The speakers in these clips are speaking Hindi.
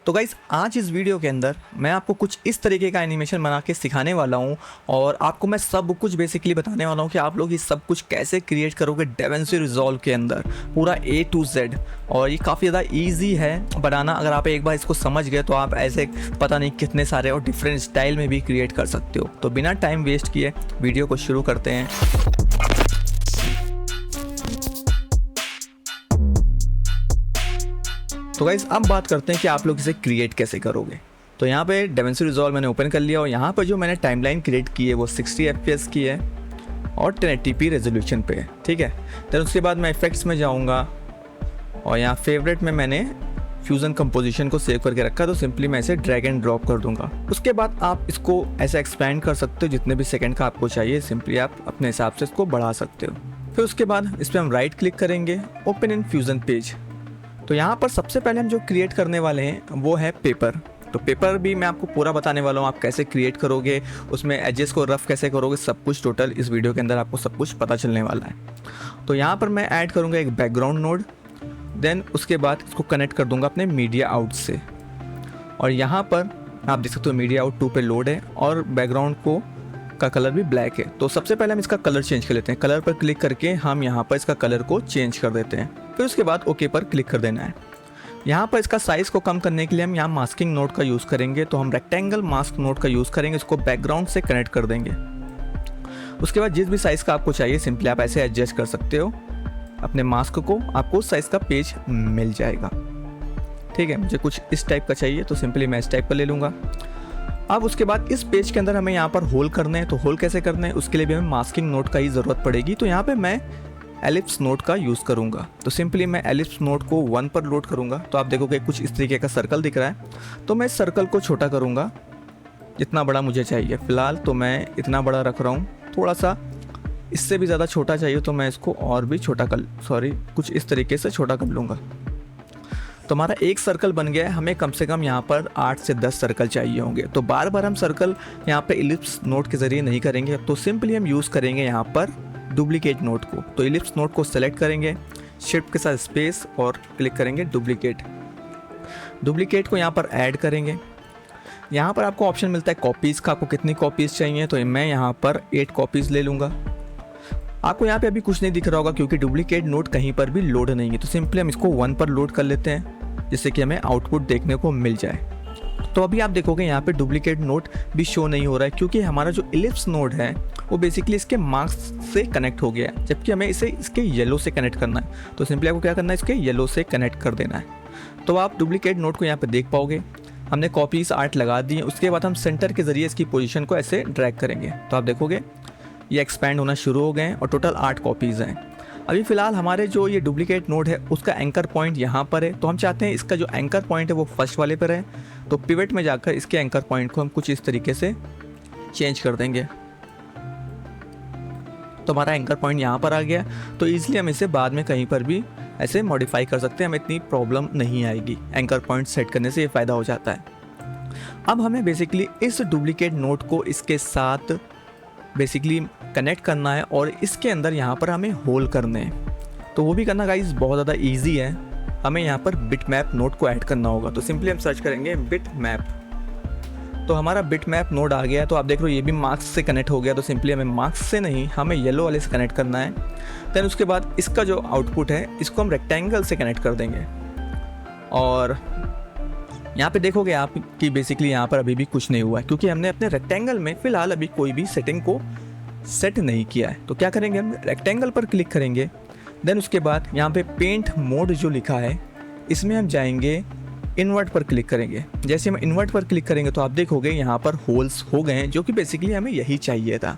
तो गाइज़ आज इस वीडियो के अंदर मैं आपको कुछ इस तरीके का एनिमेशन बना के सिखाने वाला हूँ और आपको मैं सब कुछ बेसिकली बताने वाला हूँ कि आप लोग ये सब कुछ कैसे क्रिएट करोगे DaVinci Resolve के अंदर पूरा A to Z। और ये काफ़ी ज़्यादा ईजी है बनाना। अगर आप एक बार इसको समझ गए तो आप ऐसे पता नहीं कितने सारे और डिफरेंट स्टाइल में भी क्रिएट कर सकते हो। तो बिना टाइम वेस्ट किए वीडियो को शुरू करते हैं। तो गाइस अब बात करते हैं कि आप लोग इसे क्रिएट कैसे करोगे। तो यहाँ पे DaVinci Resolve मैंने ओपन कर लिया और यहाँ पर जो मैंने टाइमलाइन क्रिएट की है वो 60 FPS की है और 1080p रेजोल्यूशन पे है, ठीक है। फिर उसके बाद मैं इफेक्ट्स में जाऊँगा और यहाँ फेवरेट में मैंने फ्यूज़न कंपोजिशन को सेव करके रखा, तो सिंपली मैं इसे ड्रैग एंड ड्रॉप कर दूंगा। उसके बाद आप इसको ऐसा एक्सपैंड कर सकते हो जितने भी सेकंड का आपको चाहिए, सिंपली आप अपने हिसाब से इसको बढ़ा सकते हो। फिर उसके बाद इस पर हम राइट क्लिक करेंगे, ओपन इन फ्यूज़न पेज। तो यहाँ पर सबसे पहले हम जो क्रिएट करने वाले हैं वो है पेपर। तो पेपर भी मैं आपको पूरा बताने वाला हूँ, आप कैसे क्रिएट करोगे, उसमें एजेस को रफ कैसे करोगे, सब कुछ टोटल इस वीडियो के अंदर आपको सब कुछ पता चलने वाला है। तो यहाँ पर मैं ऐड करूँगा एक बैकग्राउंड नोड, देन उसके बाद इसको कनेक्ट कर दूँगा अपने मीडिया आउट से। और यहाँ पर आप देख सकते हो मीडिया आउट 2 पे लोड है और बैकग्राउंड का कलर भी ब्लैक है। तो सबसे पहले हम इसका कलर चेंज कर लेते हैं। कलर पर क्लिक करके हम यहाँ पर इसका कलर को चेंज कर देते हैं। फिर उसके बाद ओके पर क्लिक कर देना है। यहाँ पर इसका साइज़ को कम करने के लिए हम यहाँ मास्किंग नोड का यूज़ करेंगे। तो हम रेक्टेंगल मास्क नोड का यूज़ करेंगे, इसको बैकग्राउंड से कनेक्ट कर देंगे। उसके बाद जिस भी साइज़ का आपको चाहिए सिंपली आप ऐसे एडजस्ट कर सकते हो अपने मास्क को, आपको उस साइज़ का पेज मिल जाएगा, ठीक है। मुझे कुछ इस टाइप का चाहिए तो सिंपली मैं इस टाइप का ले लूँगा। अब उसके बाद इस पेज के अंदर हमें यहाँ पर होल करने हैं। तो होल कैसे करने हैं उसके लिए भी हमें मास्किंग नोड का ही ज़रूरत पड़ेगी। तो यहाँ पे मैं एलिप्स नोड का यूज़ करूँगा। तो सिंपली मैं एलिप्स नोड को 1 पर लोड करूँगा। तो आप देखोगे कुछ इस तरीके का सर्कल दिख रहा है। तो मैं इस सर्कल को छोटा करूँगा जितना बड़ा मुझे चाहिए। फ़िलहाल तो मैं इतना बड़ा रख रहा हूँ, थोड़ा सा इससे भी ज़्यादा छोटा चाहिए तो मैं इसको और भी छोटा कुछ इस तरीके से छोटा कर लूँगा। तो हमारा एक सर्कल बन गया है। हमें कम से कम यहाँ पर 8 से 10 सर्कल चाहिए होंगे। तो बार बार हम सर्कल यहाँ पे इलिप्स नोड के ज़रिए नहीं करेंगे, तो सिंपली हम यूज़ करेंगे यहाँ पर डुप्लीकेट नोड को। तो इलिप्स नोड को सेलेक्ट करेंगे, शिफ्ट के साथ स्पेस और क्लिक करेंगे डुप्लीकेट को यहाँ पर ऐड करेंगे। यहाँ पर आपको ऑप्शन मिलता है कॉपीज़ का, आपको कितनी कॉपीज़ चाहिए। तो मैं यहाँ पर 8 कॉपीज़ ले लूँगा। आपको यहाँ पे अभी कुछ नहीं दिख रहा होगा क्योंकि डुप्लीकेट नोड कहीं पर भी लोड नहीं है। तो सिंपली हम इसको 1 पर लोड कर लेते हैं जिससे कि हमें आउटपुट देखने को मिल जाए। तो अभी आप देखोगे यहाँ पे डुप्लीकेट नोड भी शो नहीं हो रहा है क्योंकि हमारा जो इलिप्स नोड है वो बेसिकली इसके मार्क्स से कनेक्ट हो गया है, जबकि हमें इसे इसके येलो से कनेक्ट करना है। तो सिंपली आपको क्या करना है, इसके येलो से कनेक्ट कर देना है। तो आप डुप्लीकेट नोड को यहाँ पर देख पाओगे। हमने कॉपीज़ 8 लगा दी है। उसके बाद हम सेंटर के ज़रिए इसकी पोजीशन को ऐसे ड्रैग करेंगे तो आप देखोगे ये एक्सपैंड होना शुरू हो गए हैं और टोटल 8 कॉपीज़ हैं। अभी फ़िलहाल हमारे जो ये डुप्लीकेट नोड है उसका एंकर पॉइंट यहाँ पर है। तो हम चाहते हैं इसका जो एंकर पॉइंट है वो फर्स्ट वाले पर है। तो पिवट में जाकर इसके एंकर पॉइंट को हम कुछ इस तरीके से चेंज कर देंगे। तो हमारा एंकर पॉइंट यहाँ पर आ गया। तो ईजिली हम इसे बाद में कहीं पर भी ऐसे मॉडिफाई कर सकते हैं, हमें इतनी प्रॉब्लम नहीं आएगी। एंकर पॉइंट सेट करने से ये फ़ायदा हो जाता है। अब हमें बेसिकली इस डुप्लीकेट नोड को इसके साथ बेसिकली कनेक्ट करना है और इसके अंदर यहाँ पर हमें होल करने हैं। तो वो भी करना गाइस बहुत ज़्यादा इजी है। हमें यहाँ पर बिटमैप नोड को ऐड करना होगा। तो सिंपली हम सर्च करेंगे बिटमैप। तो हमारा बिटमैप नोड आ गया है। तो आप देख रहे हो ये भी मार्क्स से कनेक्ट हो गया। तो सिंपली हमें मार्क्स से नहीं, हमें येलो वाले से कनेक्ट करना है। देन उसके बाद इसका जो आउटपुट है इसको हम रेक्टेंगल से कनेक्ट कर देंगे। और यहाँ पे देखोगे आप कि बेसिकली यहाँ पर अभी भी कुछ नहीं हुआ है क्योंकि हमने अपने रेक्टेंगल में फ़िलहाल अभी कोई भी सेटिंग को सेट नहीं किया है। तो क्या करेंगे, हम रेक्टेंगल पर क्लिक करेंगे। देन उसके बाद यहाँ पे पेंट मोड जो लिखा है इसमें हम जाएंगे, इन्वर्ट पर क्लिक करेंगे। जैसे हम इन्वर्ट पर क्लिक करेंगे तो आप देखोगे यहाँ पर होल्स हो गए हैं, जो कि बेसिकली हमें यही चाहिए था।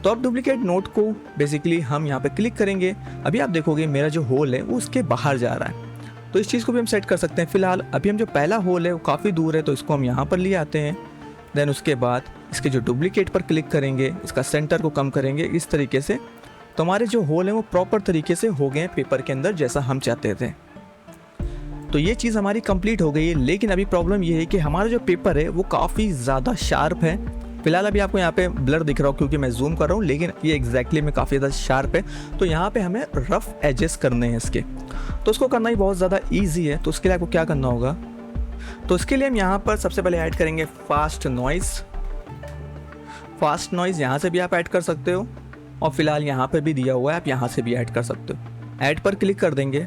तो अब डुप्लीकेट नोड को बेसिकली हम यहाँ पर क्लिक करेंगे। अभी आप देखोगे मेरा जो होल है वो उसके बाहर जा रहा है। तो इस चीज़ को भी हम सेट कर सकते हैं। फ़िलहाल अभी हम जो पहला होल है वो काफ़ी दूर है, तो इसको हम यहाँ पर ले आते हैं। देन उसके बाद इसके जो डुप्लीकेट पर क्लिक करेंगे, इसका सेंटर को कम करेंगे इस तरीके से। तो हमारे जो होल हैं वो प्रॉपर तरीके से हो गए हैं पेपर के अंदर जैसा हम चाहते थे। तो ये चीज़ हमारी कंप्लीट हो गई है। लेकिन अभी प्रॉब्लम ये है कि हमारा जो पेपर है वो काफ़ी ज़्यादा शार्प है। फिलहाल अभी आपको यहाँ पे ब्लर दिख रहा हो क्योंकि मैं जूम कर रहा हूँ, लेकिन ये एग्जैक्टली में काफ़ी ज़्यादा शार्प है। तो यहाँ पे हमें रफ एजेस करने हैं इसके। तो उसको करना ही बहुत ज़्यादा ईजी है। तो उसके लिए आपको क्या करना होगा, तो इसके लिए हम यहाँ पर सबसे पहले ऐड करेंगे फास्ट नॉइज़। फास्ट नॉइज़ यहाँ से भी आप ऐड कर सकते हो और फिलहाल यहाँ पे भी दिया हुआ है, आप यहाँ से भी ऐड कर सकते हो। ऐड पर क्लिक कर देंगे।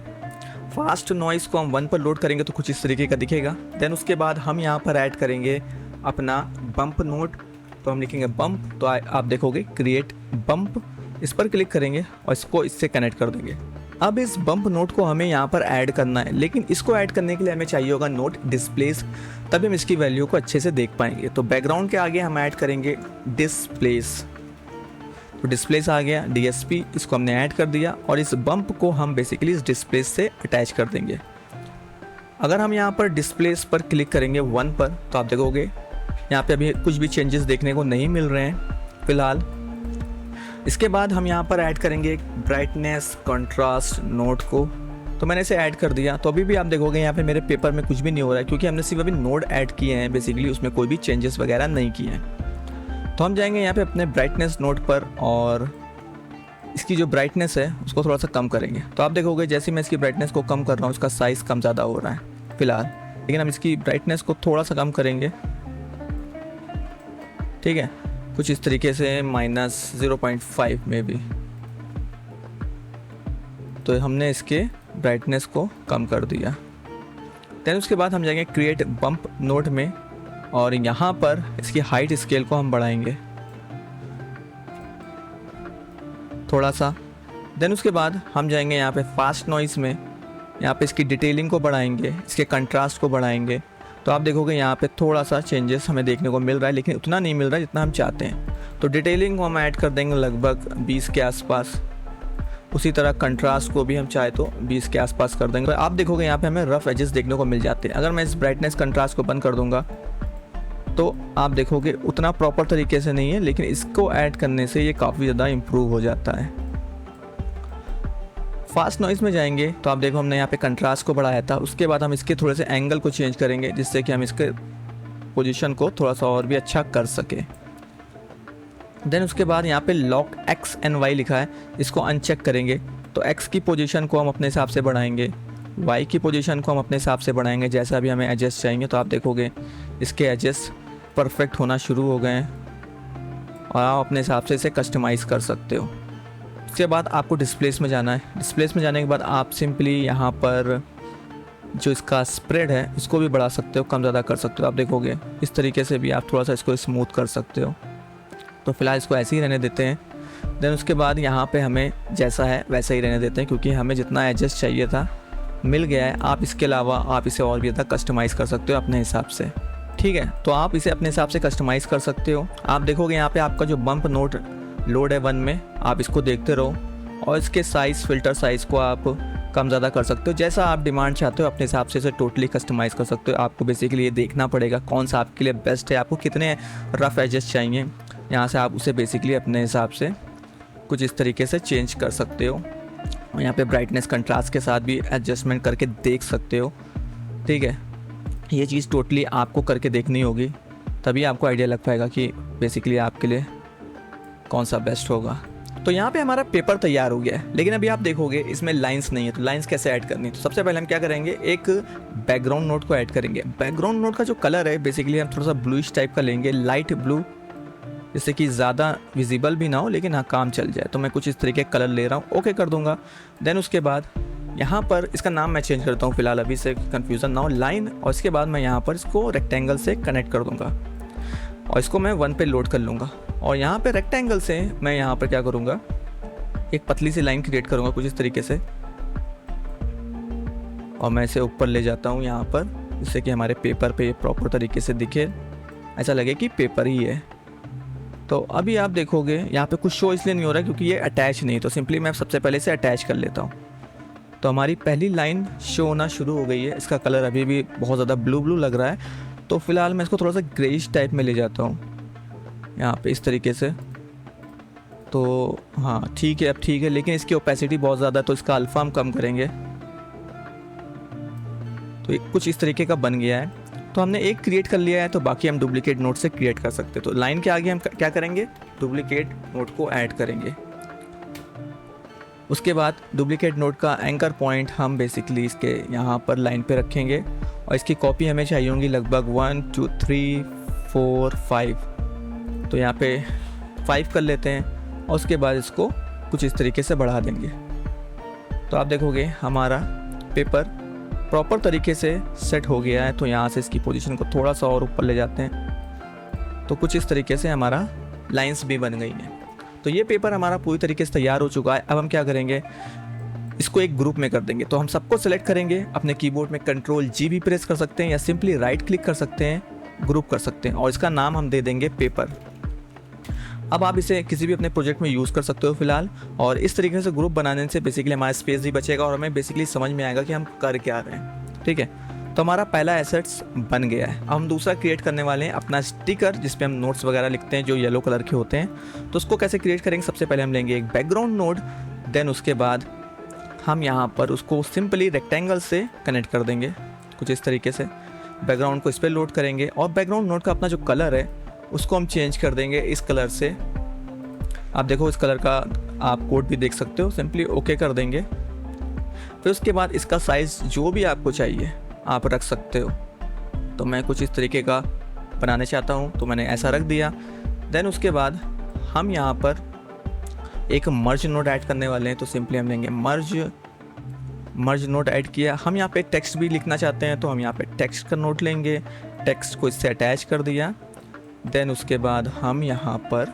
फास्ट नॉइज़ को हम 1 पर लोड करेंगे तो कुछ इस तरीके का दिखेगा। देन उसके बाद हम यहाँ पर ऐड करेंगे अपना बम्प नोट। तो हम लिखेंगे बम्प, तो आप देखोगे क्रिएट बम्प, इस पर क्लिक करेंगे और इसको इससे कनेक्ट कर देंगे। अब इस बम्प नोट को हमें यहाँ पर ऐड करना है, लेकिन इसको ऐड करने के लिए हमें चाहिए होगा नोट डिस्प्लेस, तभी हम इसकी वैल्यू को अच्छे से देख पाएंगे। तो बैकग्राउंड के आगे हम ऐड करेंगे डिस्प्लेस। तो डिस्प्लेस आ गया, DSP, इसको हमने ऐड कर दिया और इस बम्प को हम बेसिकली इस डिस्प्लेस से अटैच कर देंगे। अगर हम यहाँ पर डिस्प्लेस पर क्लिक करेंगे 1 पर, तो आप देखोगे यहाँ पे अभी कुछ भी चेंजेस देखने को नहीं मिल रहे हैं फिलहाल। इसके बाद हम यहाँ पर ऐड करेंगे ब्राइटनेस कंट्रास्ट नोट को। तो मैंने इसे ऐड कर दिया। तो अभी भी आप देखोगे यहाँ पे मेरे पेपर में कुछ भी नहीं हो रहा है, क्योंकि हमने सिर्फ अभी नोड ऐड किए हैं, बेसिकली उसमें कोई भी चेंजेस वगैरह नहीं किए हैं। तो हम जाएंगे यहाँ पे अपने ब्राइटनेस नोट पर और इसकी जो ब्राइटनेस है उसको थोड़ा सा कम करेंगे। तो आप देखोगे जैसे मैं इसकी ब्राइटनेस को कम कर रहा हूँ उसका साइज़ कम ज़्यादा हो रहा है फिलहाल, लेकिन हम इसकी ब्राइटनेस को थोड़ा सा कम करेंगे। ठीक है, कुछ इस तरीके से -0.5 में भी। तो हमने इसके ब्राइटनेस को कम कर दिया। देन उसके बाद हम जाएंगे क्रिएट बम्प नोट में और यहाँ पर इसकी हाइट स्केल को हम बढ़ाएंगे थोड़ा सा। देन उसके बाद हम जाएंगे यहाँ पे फास्ट नॉइज़ में, यहाँ पे इसकी डिटेलिंग को बढ़ाएंगे, इसके कंट्रास्ट को बढ़ाएंगे। तो आप देखोगे यहाँ पे थोड़ा सा चेंजेस हमें देखने को मिल रहा है, लेकिन उतना नहीं मिल रहा है जितना हम चाहते हैं। तो डिटेलिंग को हम ऐड कर देंगे लगभग 20 के आसपास। उसी तरह कंट्रास्ट को भी हम चाहे तो 20 के आसपास कर देंगे। तो आप देखोगे यहाँ पे हमें रफ एजेस देखने को मिल जाते हैं। अगर मैं इस ब्राइटनेस कंट्रास्ट को बंद कर दूंगा तो आप देखोगे उतना प्रॉपर तरीके से नहीं है, लेकिन इसको ऐड करने से ये काफ़ी ज़्यादा इम्प्रूव हो जाता है। फास्ट नॉइज़ में जाएंगे तो आप देखो हमने यहाँ पे कंट्रास्ट को बढ़ाया था। उसके बाद हम इसके थोड़े से एंगल को चेंज करेंगे, जिससे कि हम इसके पोजीशन को थोड़ा सा और भी अच्छा कर सके। देन उसके बाद यहाँ पे लॉक X and Y लिखा है, इसको अनचेक करेंगे। तो X की पोजीशन को हम अपने हिसाब से बढ़ाएंगे, Y की पोजीशन को हम अपने हिसाब से बढ़ाएंगे जैसा भी हमें एडजस्ट चाहिए। तो आप देखोगे इसके एडजस्ट परफेक्ट होना शुरू हो गए हैं और आप अपने हिसाब से इसे कस्टमाइज़ कर सकते हो। उसके बाद आपको डिस्प्लेस में जाना है। डिस्प्लेस में जाने के बाद आप सिंपली यहाँ पर जो इसका स्प्रेड है इसको भी बढ़ा सकते हो, कम ज़्यादा कर सकते हो। आप देखोगे इस तरीके से भी आप थोड़ा सा इसको स्मूथ कर सकते हो। तो फिलहाल इसको ऐसे ही रहने देते हैं। देन उसके बाद यहाँ पे हमें जैसा है वैसा ही रहने देते हैं, क्योंकि हमें जितना एडजस्ट चाहिए था मिल गया है। आप इसके अलावा आप इसे और भी ज़्यादा कस्टमाइज़ कर सकते हो अपने हिसाब से। ठीक है, तो आप इसे अपने हिसाब से कस्टमाइज़ कर सकते हो। आप देखोगे यहाँ पे आपका जो बम्प नोट लोड है 1 में, आप इसको देखते रहो और इसके साइज़ फ़िल्टर साइज़ को आप कम ज़्यादा कर सकते हो। जैसा आप डिमांड चाहते हो अपने हिसाब से इसे टोटली कस्टमाइज़ कर सकते हो। आपको बेसिकली ये देखना पड़ेगा कौन सा आपके लिए बेस्ट है, आपको कितने रफ़ एजेस चाहिए। यहाँ से आप उसे बेसिकली अपने हिसाब से कुछ इस तरीके से चेंज कर सकते हो। और यहाँ पे ब्राइटनेस कंट्रास्ट के साथ भी एडजस्टमेंट करके देख सकते हो। ठीक है, ये चीज़ टोटली आपको करके देखनी होगी, तभी आपको आइडिया लग पाएगा कि बेसिकली आपके लिए कौन सा बेस्ट होगा। तो यहाँ पे हमारा पेपर तैयार हो गया है, लेकिन अभी आप देखोगे इसमें लाइंस नहीं है। तो लाइंस कैसे ऐड करनी है? तो सबसे पहले हम क्या करेंगे, एक बैकग्राउंड नोट को ऐड करेंगे। बैकग्राउंड नोट का जो कलर है बेसिकली हम थोड़ा सा ब्लूइश टाइप का लेंगे, लाइट ब्लू, जिससे कि ज़्यादा विजिबल भी ना हो लेकिन हाँ काम चल जाए। तो मैं कुछ इस तरीके का कलर ले रहा हूँ, ओके कर दूंगा। देन उसके बाद यहाँ पर इसका नाम मैं चेंज करता हूँ फिलहाल, अभी से कन्फ्यूज़न ना हो, लाइन। और इसके बाद मैं यहाँ पर इसको रेक्टेंगल से कनेक्ट कर दूँगा और इसको मैं 1 पे लोड कर लूँगा। और यहाँ पे रेक्टेंगल से मैं यहाँ पर क्या करूँगा, एक पतली सी लाइन क्रिएट करूँगा कुछ इस तरीके से, और मैं इसे ऊपर ले जाता हूँ यहाँ पर, जिससे कि हमारे पेपर पे ये प्रॉपर तरीके से दिखे, ऐसा लगे कि पेपर ही है। तो अभी आप देखोगे यहाँ पे कुछ शो इसलिए नहीं हो रहा है क्योंकि ये अटैच नहीं, तो सिंपली मैं सबसे पहले इसे अटैच कर लेता हूँ। तो हमारी पहली लाइन शो होना शुरू हो गई है। इसका कलर अभी भी बहुत ज़्यादा ब्लू ब्लू लग रहा है, तो फिलहाल मैं इसको थोड़ा सा ग्रेइश टाइप में ले जाता हूँ यहाँ पे इस तरीके से। तो हाँ ठीक है, अब ठीक है, लेकिन इसकी ओपेसिटी बहुत ज़्यादा है, तो इसका अल्फा हम कम करेंगे। तो कुछ इस तरीके का बन गया है। तो हमने एक क्रिएट कर लिया है, तो बाकी हम डुप्लीकेट नोट से क्रिएट कर सकते हैं। तो लाइन के आगे हम क्या करेंगे, डुप्लीकेट नोट को ऐड करेंगे। उसके बाद डुप्लीकेट नोट का एंकर पॉइंट हम बेसिकली इसके यहाँ पर लाइन पे रखेंगे और इसकी कॉपी हमें चाहिए होंगी लगभग 1 2 3 4 5। तो यहाँ पे 5 कर लेते हैं और उसके बाद इसको कुछ इस तरीके से बढ़ा देंगे। तो आप देखोगे हमारा पेपर प्रॉपर तरीके से सेट हो गया है। तो यहाँ से इसकी पोजीशन को थोड़ा सा और ऊपर ले जाते हैं, तो कुछ इस तरीके से हमारा लाइंस भी बन गई हैं। तो ये पेपर हमारा पूरी तरीके से तैयार हो चुका है। अब हम क्या करेंगे, इसको एक ग्रुप में कर देंगे। तो हम सबको सेलेक्ट करेंगे, अपने कीबोर्ड में Ctrl+G भी प्रेस कर सकते हैं या सिंपली राइट क्लिक कर सकते हैं, ग्रुप कर सकते हैं, और इसका नाम हम दे देंगे पेपर। अब आप इसे किसी भी अपने प्रोजेक्ट में यूज़ कर सकते हो फिलहाल। और इस तरीके से ग्रुप बनाने से बेसिकली हमारा स्पेस भी बचेगा और हमें बेसिकली समझ में आएगा कि हम कर क्या रहे हैं। ठीक है, तो हमारा पहला एसेट्स बन गया है। अब हम दूसरा क्रिएट करने वाले हैं अपना स्टिकर, जिस पे हम नोट्स वगैरह लिखते हैं जो येलो कलर के होते हैं। तो उसको कैसे क्रिएट करेंगे, सबसे पहले हम लेंगे एक बैकग्राउंड नोड, देन उसके बाद हम यहाँ पर उसको सिंपली रेक्टेंगल से कनेक्ट कर देंगे कुछ इस तरीके से। बैकग्राउंड को इस पर लोड करेंगे और बैकग्राउंड नोड का अपना जो कलर है उसको हम चेंज कर देंगे इस कलर से। आप देखो इस कलर का आप कोड भी देख सकते हो, सिंपली ओके कर देंगे। फिर उसके बाद इसका साइज़ जो भी आपको चाहिए आप रख सकते हो। तो मैं कुछ इस तरीके का बनाने चाहता हूँ तो मैंने ऐसा रख दिया। देन उसके बाद हम यहाँ पर एक मर्ज नोड ऐड करने वाले हैं। तो सिंपली हम लेंगे मर्ज नोड ऐड किया। हम यहाँ पे टेक्स्ट भी लिखना चाहते हैं तो हम यहाँ पे टेक्स्ट का नोट लेंगे, टेक्स्ट को इससे अटैच कर दिया। देन उसके बाद हम यहाँ पर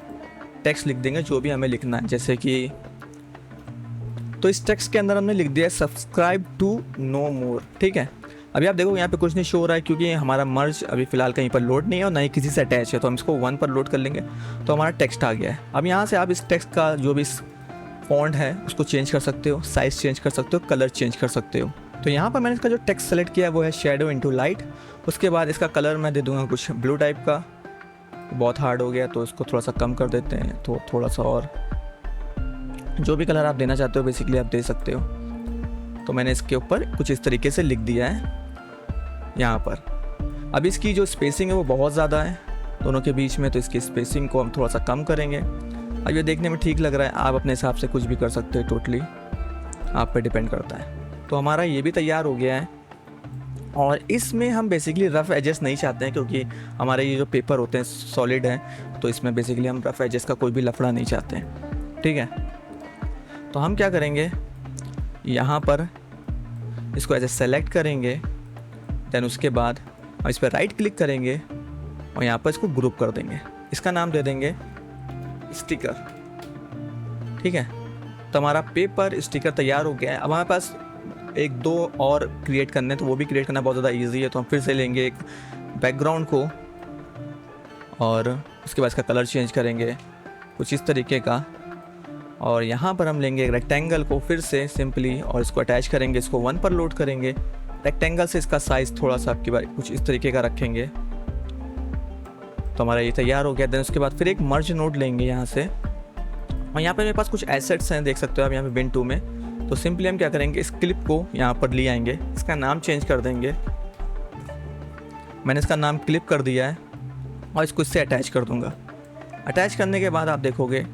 टेक्स्ट लिख देंगे जो भी हमें लिखना है, जैसे कि तो इस टेक्स्ट के अंदर हमने लिख दिया सब्सक्राइब टू नो मोर। ठीक है, अभी आप देखो यहाँ पे कुछ नहीं शो हो रहा है क्योंकि हमारा मर्ज अभी फ़िलहाल कहीं पर लोड नहीं है और ना ही किसी से अटैच है। तो हम इसको 1 पर लोड कर लेंगे तो हमारा टेक्स्ट आ गया है। अब यहाँ से आप इस टेक्स्ट का जो भी फॉन्ट है उसको चेंज कर सकते हो, साइज़ चेंज कर सकते हो, कलर चेंज कर सकते हो। तो यहाँ पर मैंने इसका जो टेक्स्ट सेलेक्ट किया है वो है शेडो इनटू लाइट। उसके बाद इसका कलर मैं दे दूँगा कुछ ब्लू टाइप का। बहुत हार्ड हो गया तो इसको थोड़ा सा कम कर देते हैं, तो थोड़ा सा और जो भी कलर आप देना चाहते हो बेसिकली आप दे सकते हो। तो मैंने इसके ऊपर कुछ इस तरीके से लिख दिया है यहाँ पर। अब इसकी जो स्पेसिंग है वो बहुत ज़्यादा है दोनों के बीच में, तो इसकी स्पेसिंग को हम थोड़ा सा कम करेंगे। अब ये देखने में ठीक लग रहा है, आप अपने हिसाब से कुछ भी कर सकते हो, टोटली आप पे डिपेंड करता है। तो हमारा ये भी तैयार हो गया है और इसमें हम बेसिकली रफ़ एजेस नहीं चाहते हैं क्योंकि हमारे ये जो पेपर होते हैं सॉलिड हैं, तो इसमें बेसिकली हम रफ़ एजेस का कोई भी लफड़ा नहीं चाहते हैं। ठीक है, तो हम क्या करेंगे, यहाँ पर इसको ऐसे सेलेक्ट करेंगे। देन उसके बाद हम इस पर राइट क्लिक करेंगे और यहाँ पर इसको ग्रुप कर देंगे। इसका नाम दे देंगे स्टिकर। ठीक है, तो हमारा पेपर स्टिकर तैयार हो गया है। अब हमारे पास 1-2 और क्रिएट करने हैं, तो वो भी क्रिएट करना बहुत ज़्यादा ईजी है। तो हम फिर से लेंगे एक बैकग्राउंड को और उसके बाद इसका कलर चेंज करेंगे कुछ इस तरीके का। और यहाँ पर हम लेंगे एक रेक्टेंगल को फिर से सिंपली और इसको अटैच करेंगे, इसको 1 पर लोड करेंगे। रेक्टेंगल से इसका साइज़ थोड़ा सा आपकी बार कुछ इस तरीके का रखेंगे। तो हमारा ये तैयार हो गया। देन उसके बाद फिर एक मर्ज नोड लेंगे यहाँ से, और यहाँ पे मेरे पास कुछ एसेट्स हैं, देख सकते हो आप यहाँ पे बिन 2 में। तो सिंपली हम क्या करेंगे, इस क्लिप को यहाँ पर ले आएंगे, इसका नाम चेंज कर देंगे। मैंने इसका नाम क्लिप कर दिया है और इसको इससे अटैच कर दूँगा। अटैच करने के बाद आप देखोगे,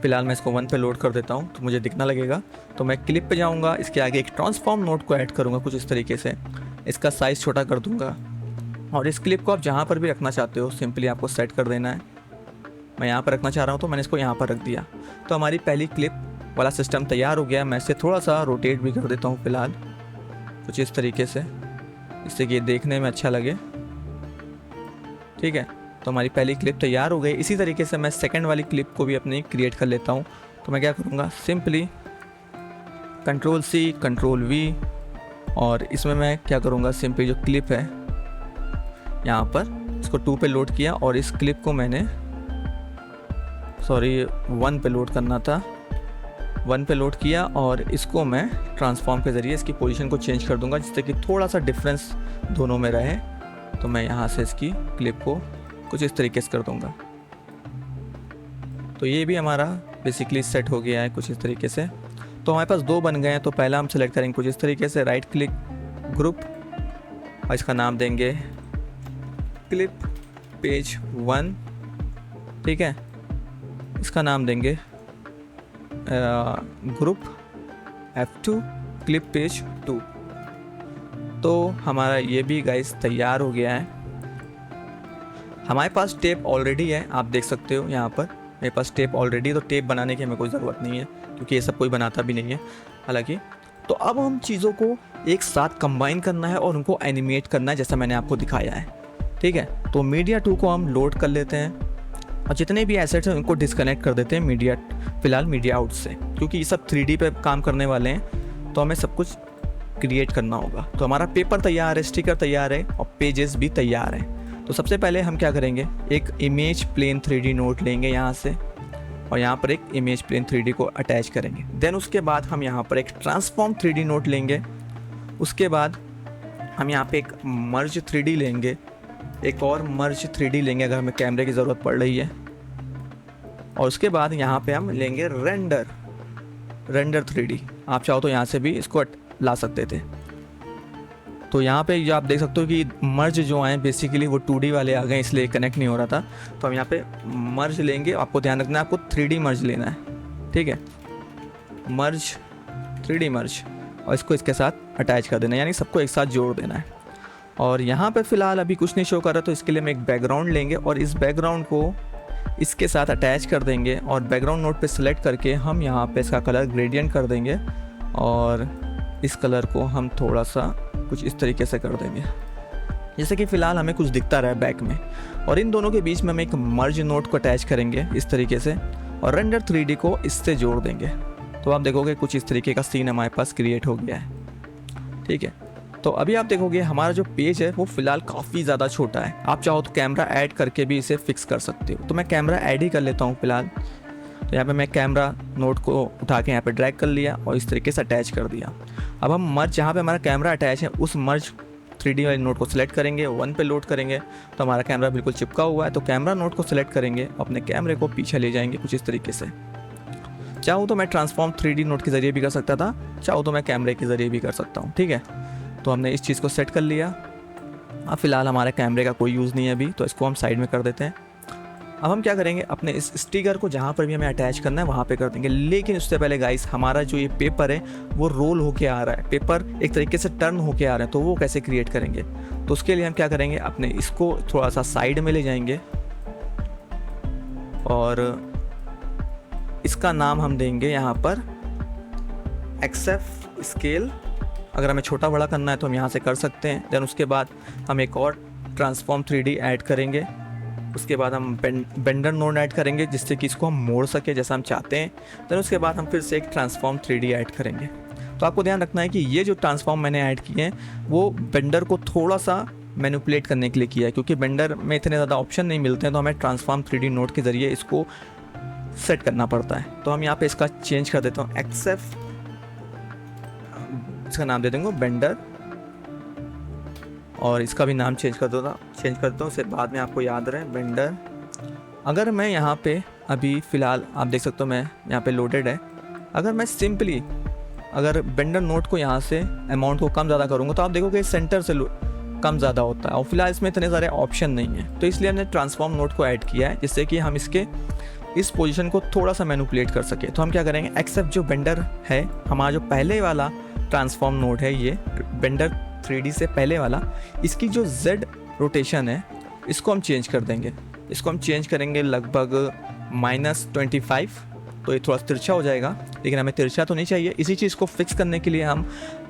फिलहाल मैं इसको 1 पे लोड कर देता हूँ तो मुझे दिखना लगेगा। तो मैं क्लिप पे जाऊँगा, इसके आगे एक ट्रांसफॉर्म नोड को ऐड करूँगा कुछ इस तरीके से, इसका साइज़ छोटा कर दूँगा। और इस क्लिप को आप जहाँ पर भी रखना चाहते हो सिंपली आपको सेट कर देना है। मैं यहाँ पर रखना चाह रहा हूँ तो मैंने इसको यहाँ पर रख दिया। तो हमारी पहली क्लिप वाला सिस्टम तैयार हो गया। मैं इसे थोड़ा सा रोटेट भी कर देता हूँ फिलहाल कुछ इस तरीके से, इससे कि ये देखने में अच्छा लगे। ठीक है, तो हमारी पहली क्लिप तैयार हो गई। इसी तरीके से मैं सेकंड वाली क्लिप को भी अपनी क्रिएट कर लेता हूँ। तो मैं क्या करूँगा, सिंपली Ctrl+C Ctrl+V, और इसमें मैं क्या करूँगा, सिंपली जो क्लिप है यहाँ पर इसको 2 पे लोड किया और इस क्लिप को मैंने 1 पे लोड करना था, 1 पे लोड किया और इसको मैं ट्रांसफॉर्म के ज़रिए इसकी पोजीशन को चेंज कर दूंगा जिससे कि थोड़ा सा डिफरेंस दोनों में रहे। तो मैं यहाँ से इसकी क्लिप को कुछ इस तरीके से कर दूंगा। तो ये भी हमारा बेसिकली सेट हो गया है कुछ इस तरीके से। तो हमारे पास 2 बन गए हैं। तो पहला हम सेलेक्ट करेंगे कुछ इस तरीके से, राइट क्लिक ग्रुप, और इसका नाम देंगे क्लिप पेज 1। ठीक है, इसका नाम देंगे ग्रुप F2 क्लिप पेज 2। तो हमारा ये भी गाइस तैयार हो गया है। हमारे पास टेप ऑलरेडी है, आप देख सकते हो यहाँ पर मेरे पास टेप ऑलरेडी, तो टेप बनाने की हमें कोई ज़रूरत नहीं है क्योंकि ये सब कोई बनाता भी नहीं है हालांकि। तो अब हम चीज़ों को एक साथ कंबाइन करना है और उनको एनिमेट करना है जैसा मैंने आपको दिखाया है, ठीक है। तो मीडिया 2 को हम लोड कर लेते हैं और जितने भी एसेट्स हैं उनको डिस्कनेक्ट कर देते हैं फ़िलहाल मीडिया आउट से, क्योंकि ये सब 3D पे काम करने वाले हैं तो हमें सब कुछ क्रिएट करना होगा। तो हमारा पेपर तैयार है, स्टिकर तैयार है और पेजेस भी तैयार हैं। तो सबसे पहले हम क्या करेंगे, एक इमेज प्लेन 3D नोट लेंगे यहाँ से और यहाँ पर एक इमेज प्लेन 3D को अटैच करेंगे। देन उसके बाद हम यहाँ पर एक ट्रांसफॉर्म 3D नोट लेंगे। उसके बाद हम यहाँ पे एक मर्ज 3D लेंगे, एक और मर्ज 3D लेंगे अगर हमें कैमरे की ज़रूरत पड़ रही है। और उसके बाद यहाँ पे हम लेंगे रेंडर 3D। आप चाहो तो यहाँ से भी इसको ला सकते थे। तो यहाँ पे जो आप देख सकते हो कि मर्ज जो आए बेसिकली वो 2D वाले आ गए, इसलिए कनेक्ट नहीं हो रहा था। तो हम यहाँ पे मर्ज लेंगे, आपको ध्यान रखना है आपको 3D मर्ज लेना है, ठीक है। मर्ज 3D मर्ज, और इसको इसके साथ अटैच कर देना है, यानी सबको एक साथ जोड़ देना है। और यहाँ पे फ़िलहाल अभी कुछ नहीं शो कर रहा, तो इसके लिए हम एक बैकग्राउंड लेंगे और इस बैकग्राउंड को इसके साथ अटैच कर देंगे और बैकग्राउंड नोट पे सिलेक्ट करके हम यहाँ पे इसका कलर ग्रेडियंट कर देंगे और इस कलर को हम थोड़ा सा कुछ इस तरीके से कर देंगे जैसे कि फ़िलहाल हमें कुछ दिखता रहा है बैक में। और इन दोनों के बीच में हम एक मर्ज नोट को अटैच करेंगे इस तरीके से और रेंडर 3D को इससे जोड़ देंगे। तो आप देखोगे कुछ इस तरीके का सीन हमारे पास क्रिएट हो गया है, ठीक है। तो अभी आप देखोगे हमारा जो पेज है वो फ़िलहाल काफ़ी ज़्यादा छोटा है। आप चाहो तो कैमरा ऐड करके भी इसे फिक्स कर सकते हो। तो मैं कैमरा ऐड ही कर लेता हूँ फ़िलहाल। तो यहाँ पे मैं कैमरा नोट को उठा के यहाँ पे ड्रैग कर लिया और इस तरीके से अटैच कर दिया। अब हम मर्ज जहाँ पे हमारा कैमरा अटैच है उस मर्ज 3D वाले नोट को सिलेक्ट करेंगे, 1 पे लोड करेंगे तो हमारा कैमरा बिल्कुल चिपका हुआ है। तो कैमरा नोट को सिलेक्ट करेंगे, अपने कैमरे को पीछे ले जाएंगे कुछ इस तरीके से। चाहूँ तो मैं ट्रांसफॉर्म 3D नोट के ज़रिए भी कर सकता था, चाहूँ तो मैं कैमरे के ज़रिए भी कर सकता हूँ, ठीक है। तो हमने इस चीज़ को सेट कर लिया। अब फ़िलहाल हमारे कैमरे का कोई यूज़ नहीं है अभी, तो इसको हम साइड में कर देते हैं। अब हम क्या करेंगे, अपने इस स्टिकर को जहाँ पर भी हमें अटैच करना है वहाँ पे कर देंगे। लेकिन उससे पहले गाइस हमारा जो ये पेपर है वो रोल होके आ रहा है, पेपर एक तरीके से टर्न होके आ रहे हैं, तो वो कैसे क्रिएट करेंगे। तो उसके लिए हम क्या करेंगे, अपने इसको थोड़ा सा साइड में ले जाएंगे और इसका नाम हम देंगे यहाँ पर एक्सएफ स्केल। अगर हमें छोटा बड़ा करना है तो हम यहाँ से कर सकते हैं। देन उसके बाद हम एक और ट्रांसफॉर्म 3D ऐड करेंगे। उसके बाद हम बेंडर नोड ऐड करेंगे जिससे कि इसको हम मोड़ सके जैसा हम चाहते हैं। देन उसके बाद हम फिर से एक ट्रांसफॉर्म 3D ऐड करेंगे। तो आपको ध्यान रखना है कि ये जो ट्रांसफॉर्म मैंने ऐड किए हैं वो बेंडर को थोड़ा सा मैनिपुलेट करने के लिए किया है, क्योंकि बेंडर में इतने ज़्यादा ऑप्शन नहीं मिलते हैं, तो हमें ट्रांसफॉर्म 3D नोड के ज़रिए इसको सेट करना पड़ता है। तो हम यहाँ पे इसका चेंज कर देता हूँ एक्सएफ, इसका नाम दे देंगे बेंडर और इसका भी नाम चेंज कर देता हूँ, फिर बाद में आपको याद रहे बेंडर। अगर मैं यहाँ पे अभी फ़िलहाल आप देख सकते हो मैं यहाँ पे लोडेड है। अगर मैं सिंपली अगर बेंडर नोट को यहाँ से अमाउंट को कम ज़्यादा करूँगा तो आप देखोगे सेंटर से कम ज़्यादा होता है और फिलहाल इसमें इतने सारे ऑप्शन नहीं है। तो इसलिए हमने ट्रांसफॉर्म नोट को ऐड किया है जिससे कि हम इसके इस पोजीशन को थोड़ा सा मैनिपुलेट कर सके। तो हम क्या करेंगे, एक्सेप्ट जो बेंडर है हमारा जो पहले वाला ट्रांसफॉर्म नोट है, ये बेंडर 3D से पहले वाला, इसकी जो Z रोटेशन है इसको हम चेंज कर देंगे। इसको हम चेंज करेंगे लगभग -25। तो ये थोड़ा तिरछा हो जाएगा, लेकिन हमें तिरछा तो नहीं चाहिए। इसी चीज़ को फिक्स करने के लिए हम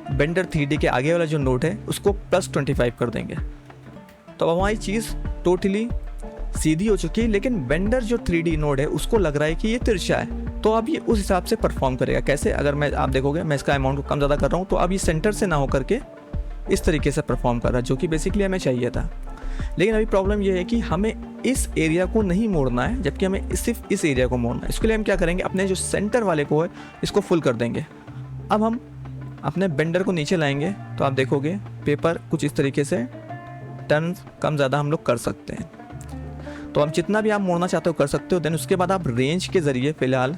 बेंडर 3D के आगे वाला जो नोट है उसको +25 कर देंगे। तो अब हमारी चीज़ टोटली सीधी हो चुकी है, लेकिन बेंडर जो 3D नोड है उसको लग रहा है कि ये तिरछा है। तो अब ये उस हिसाब से परफॉर्म करेगा। कैसे, अगर मैं आप देखोगे मैं इसका अमाउंट को कम ज़्यादा कर रहा हूँ तो अब ये सेंटर से ना होकर के इस तरीके से परफॉर्म कर रहा है, जो कि बेसिकली हमें चाहिए था। लेकिन अभी प्रॉब्लम ये है कि हमें इस एरिया को नहीं मोड़ना है, जबकि हमें सिर्फ इस एरिया को मोड़ना है। इसके लिए हम क्या करेंगे, अपने जो सेंटर वाले को है इसको फुल कर देंगे। अब हम अपने बेंडर को नीचे लाएंगे तो आप देखोगे पेपर कुछ इस तरीके से टर्न कम ज़्यादा हम लोग कर सकते हैं। तो हम जितना भी आप मोड़ना चाहते हो कर सकते हो। देन उसके बाद आप रेंज के ज़रिए फ़िलहाल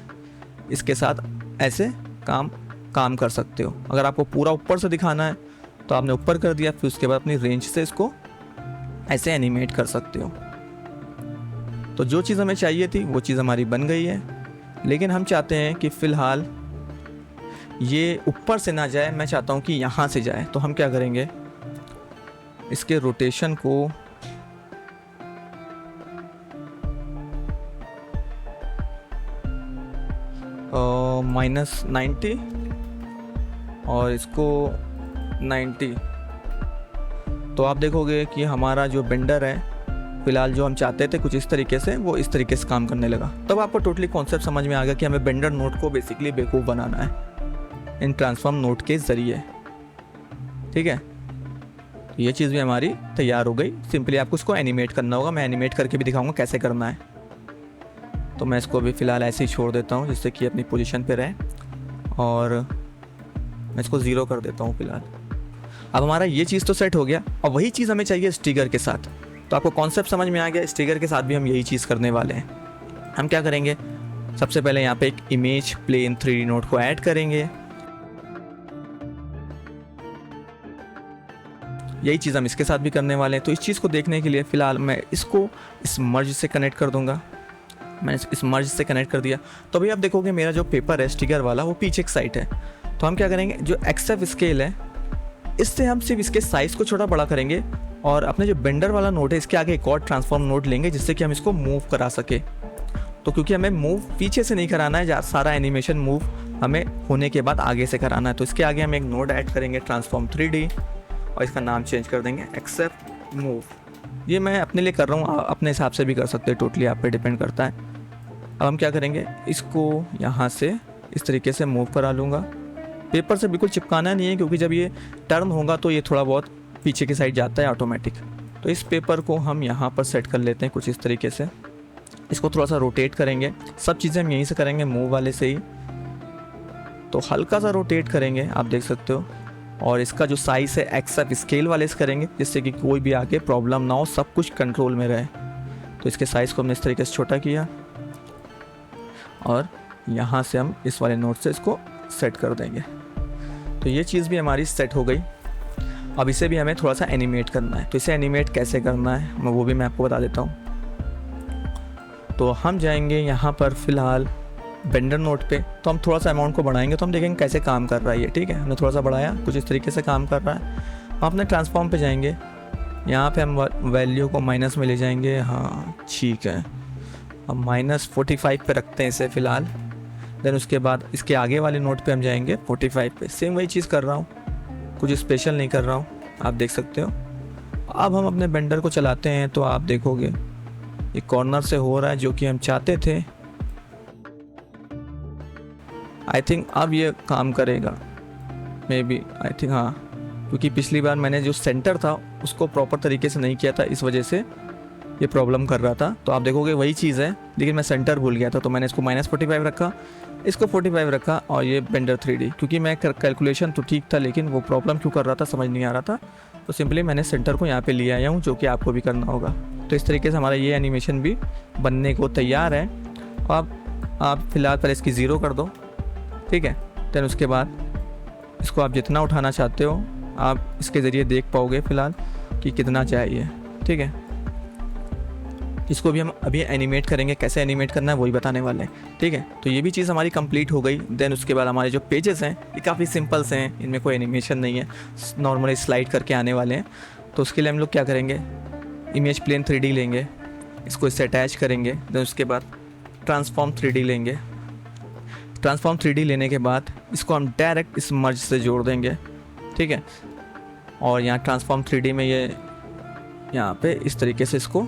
इसके साथ ऐसे काम कर सकते हो। अगर आपको पूरा ऊपर से दिखाना है तो आपने ऊपर कर दिया, फिर उसके बाद अपनी रेंज से इसको ऐसे एनिमेट कर सकते हो। तो जो चीज़ हमें चाहिए थी वो चीज़ हमारी बन गई है, लेकिन हम चाहते हैं कि फ़िलहाल ये ऊपर से ना जाए, मैं चाहता हूँ कि यहाँ से जाए। तो हम क्या करेंगे, इसके रोटेशन को -90 और इसको 90, तो आप देखोगे कि हमारा जो बेंडर है फिलहाल जो हम चाहते थे कुछ इस तरीके से, वो इस तरीके से काम करने लगा। तब आपको टोटली कॉन्सेप्ट समझ में आ गया कि हमें बेंडर नोड को बेसिकली बेवकूफ़ बनाना है इन ट्रांसफॉर्म नोड के ज़रिए। ठीक है, तो ये चीज़ भी हमारी तैयार हो गई। सिंपली आपको इसको एनिमेट करना होगा, मैं एनिमेट करके भी दिखाऊंगा कैसे करना है। तो मैं इसको भी फ़िलहाल ऐसे ही छोड़ देता हूँ जिससे कि अपनी पोजीशन पे रहे, और मैं इसको 0 कर देता हूँ फ़िलहाल। अब हमारा ये चीज़ तो सेट हो गया, और वही चीज़ हमें चाहिए स्टिकर के साथ। तो आपको कॉन्सेप्ट समझ में आ गया, स्टिकर के साथ भी हम यही चीज़ करने वाले हैं। हम क्या करेंगे, सबसे पहले यहाँ पे एक इमेज प्लेन 3D नोड को ऐड करेंगे। यही चीज़ हम इसके साथ भी करने वाले हैं। तो इस चीज़ को देखने के लिए फ़िलहाल मैं इसको इस मर्ज से कनेक्ट कर दूंगा। मैंने इस मर्ज से कनेक्ट कर दिया, तो अभी आप देखोगे मेरा जो पेपर है स्टिकर वाला वो पीछे की साइड है। तो हम क्या करेंगे, जो XF स्केल है इससे हम सिर्फ इसके साइज़ को छोटा बड़ा करेंगे, और अपने जो बेंडर वाला नोड है इसके आगे एक और ट्रांसफॉर्म नोड लेंगे जिससे कि हम इसको मूव करा सके। तो क्योंकि हमें मूव पीछे से नहीं कराना है, सारा एनिमेशन मूव हमें होने के बाद आगे से कराना है। तो इसके आगे हम एक नोड ऐड करेंगे ट्रांसफॉर्म 3D, और इसका नाम चेंज कर देंगे XF मूव। ये मैं अपने लिए कर रहा हूँ, अपने हिसाब से भी कर सकते हैं, टोटली आप पे डिपेंड करता है। अब हम क्या करेंगे, इसको यहाँ से इस तरीके से मूव करा लूँगा। पेपर से बिल्कुल चिपकाना नहीं है, क्योंकि जब ये टर्न होगा तो ये थोड़ा बहुत पीछे की साइड जाता है ऑटोमेटिक। तो इस पेपर को हम यहाँ पर सेट कर लेते हैं कुछ इस तरीके से। इसको थोड़ा सा रोटेट करेंगे, सब चीज़ें हम यहीं से करेंगे, मूव वाले से ही। तो हल्का सा रोटेट करेंगे, आप देख सकते हो। और इसका जो साइज़ है XF स्केल वाले से करेंगे, जिससे कि कोई भी आगे प्रॉब्लम ना हो, सब कुछ कंट्रोल में रहे। तो इसके साइज़ को हमने इस तरीके से छोटा किया, और यहाँ से हम इस वाले नोट से इसको सेट कर देंगे। तो ये चीज़ भी हमारी सेट हो गई। अब इसे भी हमें थोड़ा सा एनिमेट करना है। तो इसे एनिमेट कैसे करना है वो भी मैं आपको बता देता हूँ। तो हम जाएंगे यहाँ पर फ़िलहाल बेंडर नोट पे, तो हम थोड़ा सा अमाउंट को बढ़ाएंगे, तो हम देखेंगे कैसे काम कर रहा है ये। ठीक है, हमने थोड़ा सा बढ़ाया, कुछ इस तरीके से काम कर रहा है। हम अपने ट्रांसफॉर्म पे जाएंगे, यहाँ पे हम वैल्यू को माइनस में ले जाएंगे। हाँ ठीक है, हम -45 पे रखते हैं इसे फ़िलहाल। देन उसके बाद इसके आगे वाले नोट पे हम जाएंगे 45 पे। सेम वही चीज़ कर रहा हूँ, कुछ स्पेशल नहीं कर रहा हूँ, आप देख सकते हो। अब हम अपने बेंडर को चलाते हैं, तो आप देखोगे ये कॉर्नर से हो रहा है जो कि हम चाहते थे। आई थिंक अब ये काम करेगा, मे बी, आई थिंक हाँ, क्योंकि पिछली बार मैंने जो सेंटर था उसको प्रॉपर तरीके से नहीं किया था, इस वजह से ये प्रॉब्लम कर रहा था। तो आप देखोगे वही चीज़ है, लेकिन मैं सेंटर भूल गया था। तो मैंने इसको -45 रखा, इसको 45 रखा, और ये बेंडर 3D, क्योंकि मैं कैलकुलेशन तो ठीक था, लेकिन वो प्रॉब्लम क्यों कर रहा था समझ नहीं आ रहा था। तो सिंपली मैंने सेंटर को यहाँ पे ले आया हूँ, जो कि आपको भी करना होगा। तो इस तरीके से हमारा ये एनिमेशन भी बनने को तैयार है। अब आप फिलहाल पहले इसकी 0 कर दो, ठीक है। देन उसके बाद इसको आप जितना उठाना चाहते हो आप इसके ज़रिए देख पाओगे फ़िलहाल कि कितना चाहिए, ठीक है। इसको भी हम अभी एनिमेट करेंगे, कैसे एनिमेट करना है वही बताने वाले हैं, ठीक है। तो ये भी चीज़ हमारी कंप्लीट हो गई। देन उसके बाद हमारे जो पेजेस हैं ये काफ़ी सिंपल से हैं, इनमें कोई एनिमेशन नहीं है, नॉर्मली स्लाइड करके आने वाले हैं। तो उसके लिए हम लोग क्या करेंगे, इमेज प्लेन 3D लेंगे, इसको इससे अटैच करेंगे। देन उसके बाद ट्रांसफॉर्म 3D लेंगे। ट्रांसफॉर्म 3D लेने के बाद इसको हम डायरेक्ट इस मर्ज से जोड़ देंगे, ठीक है। और यहाँ ट्रांसफॉर्म 3D में ये यहाँ पे इस तरीके से इसको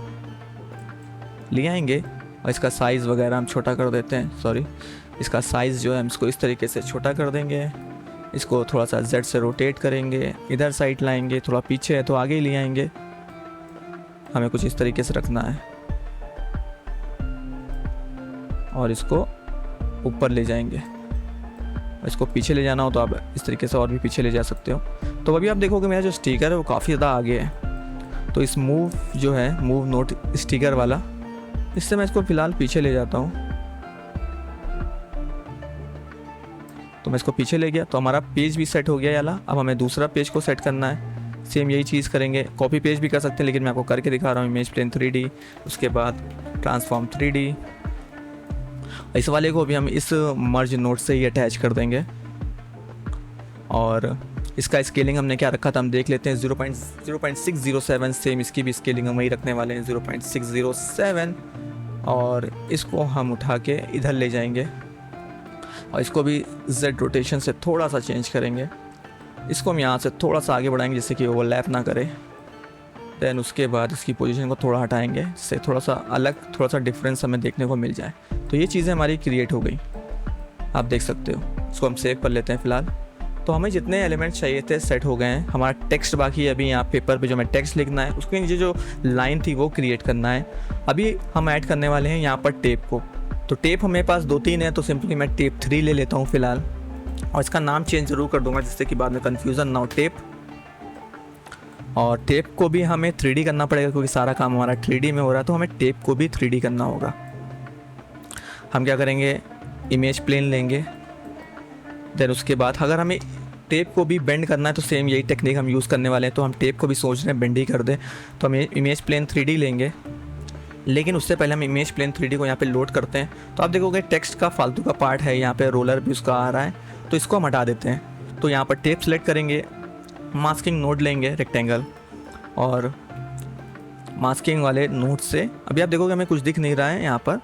ले आएंगे, और इसका साइज़ वगैरह हम छोटा कर देते हैं। सॉरी, इसका साइज़ जो है हम इसको इस तरीके से छोटा कर देंगे। इसको थोड़ा सा Z से रोटेट करेंगे, इधर साइड लाएंगे, थोड़ा पीछे है तो आगे ही ले आएंगे। हमें कुछ इस तरीके से रखना है, और इसको ऊपर ले जाएंगे। इसको पीछे ले जाना हो तो आप इस तरीके से और भी पीछे ले जा सकते हो। तो अभी आप देखोगे मेरा जो स्टिकर है वो काफ़ी ज़्यादा आगे है। तो इस मूव जो है, मूव नोट स्टिकर वाला, इससे मैं इसको फ़िलहाल पीछे ले जाता हूँ। तो मैं इसको पीछे ले गया, तो हमारा पेज भी सेट हो गया याला। अब हमें दूसरा पेज को सेट करना है, सेम यही चीज़ करेंगे। कॉपी पेज भी कर सकते हैं, लेकिन मैं आपको करके दिखा रहा हूँ। इमेज प्लेन 3D, उसके बाद ट्रांसफॉर्म 3D। इस वाले को भी हम इस मर्ज नोट से ही अटैच कर देंगे, और इसका स्केलिंग हमने क्या रखा था हम देख लेते हैं, 0.607, सेम इसकी भी स्केलिंग हम वही रखने वाले हैं 0.607। और इसको हम उठा के इधर ले जाएंगे और इसको भी Z रोटेशन से थोड़ा सा चेंज करेंगे। इसको हम यहाँ से थोड़ा सा आगे बढ़ाएंगे जिससे कि ओवरलैप ना करे। देन उसके बाद इसकी पोजीशन को थोड़ा हटाएंगे जिससे थोड़ा सा अलग, थोड़ा सा डिफरेंस हमें देखने को मिल जाए। तो ये चीज़ें हमारी क्रिएट हो गई, आप देख सकते हो। इसको हम सेव कर लेते हैं फ़िलहाल। तो हमें जितने एलिमेंट चाहिए थे सेट हो गए हैं। हमारा टेक्स्ट बाकी है, अभी यहाँ पेपर पे जो हमें टेक्स्ट लिखना है उसके नीचे जो लाइन थी वो क्रिएट करना है। अभी हम ऐड करने वाले हैं यहाँ पर टेप को। तो टेप हमेरे पास 2-3 है, तो सिंपली मैं टेप 3 ले लेता हूँ फ़िलहाल, और इसका नाम चेंज ज़रूर कर दूंगा जिससे कि बाद में कन्फ्यूज़न ना हो। टेप, और टेप को भी हमें 3D करना पड़ेगा क्योंकि सारा काम हमारा 3D में हो रहा है, तो हमें टेप को भी 3D करना होगा। हम क्या करेंगे, इमेज प्लेन लेंगे। देन उसके बाद अगर हमें टेप को भी बेंड करना है तो सेम यही टेक्निक हम यूज़ करने वाले हैं। तो हम टेप को भी सोच रहे हैं बेंड ही कर दें, तो हम इमेज प्लेन 3D लेंगे। लेकिन उससे पहले हम इमेज प्लेन 3D को यहाँ पे लोड करते हैं। तो आप देखोगे टेक्स्ट का फालतू का पार्ट है, यहाँ पे रोलर भी उसका आ रहा है, तो इसको हम हटा देते हैं। तो यहाँ पर टेप सेलेक्ट करेंगे, मास्किंग नोड लेंगे रेक्टेंगल, और मास्किंग वाले नोड से अभी आप देखोगे हमें कुछ दिख नहीं रहा है यहाँ पर,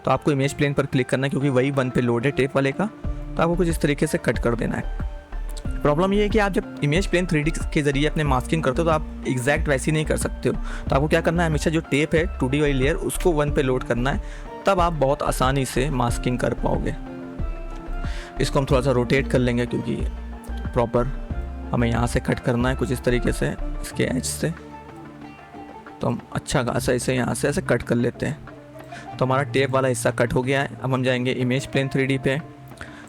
तो आपको इमेज प्लेन पर क्लिक करना है क्योंकि वही 1 पे लोड है टेप वाले का। तो आपको कुछ इस तरीके से कट कर देना है। प्रॉब्लम ये है कि आप जब इमेज प्लेन 3D के ज़रिए अपने मास्किंग करते हो तो आप एग्जैक्ट वैसी नहीं कर सकते हो। तो आपको क्या करना है, हमेशा जो टेप है 2D वाली लेयर उसको 1 पे लोड करना है, तब आप बहुत आसानी से मास्किंग कर पाओगे। इसको हम थोड़ा सा रोटेट कर लेंगे क्योंकि प्रॉपर हमें यहाँ से कट करना है कुछ इस तरीके से इसके एज से। तो हम अच्छा खासा इसे यहाँ से ऐसे कट कर लेते हैं। तो हमारा टेप वाला हिस्सा कट हो गया है। अब हम जाएंगे इमेज प्लेन 3D पे।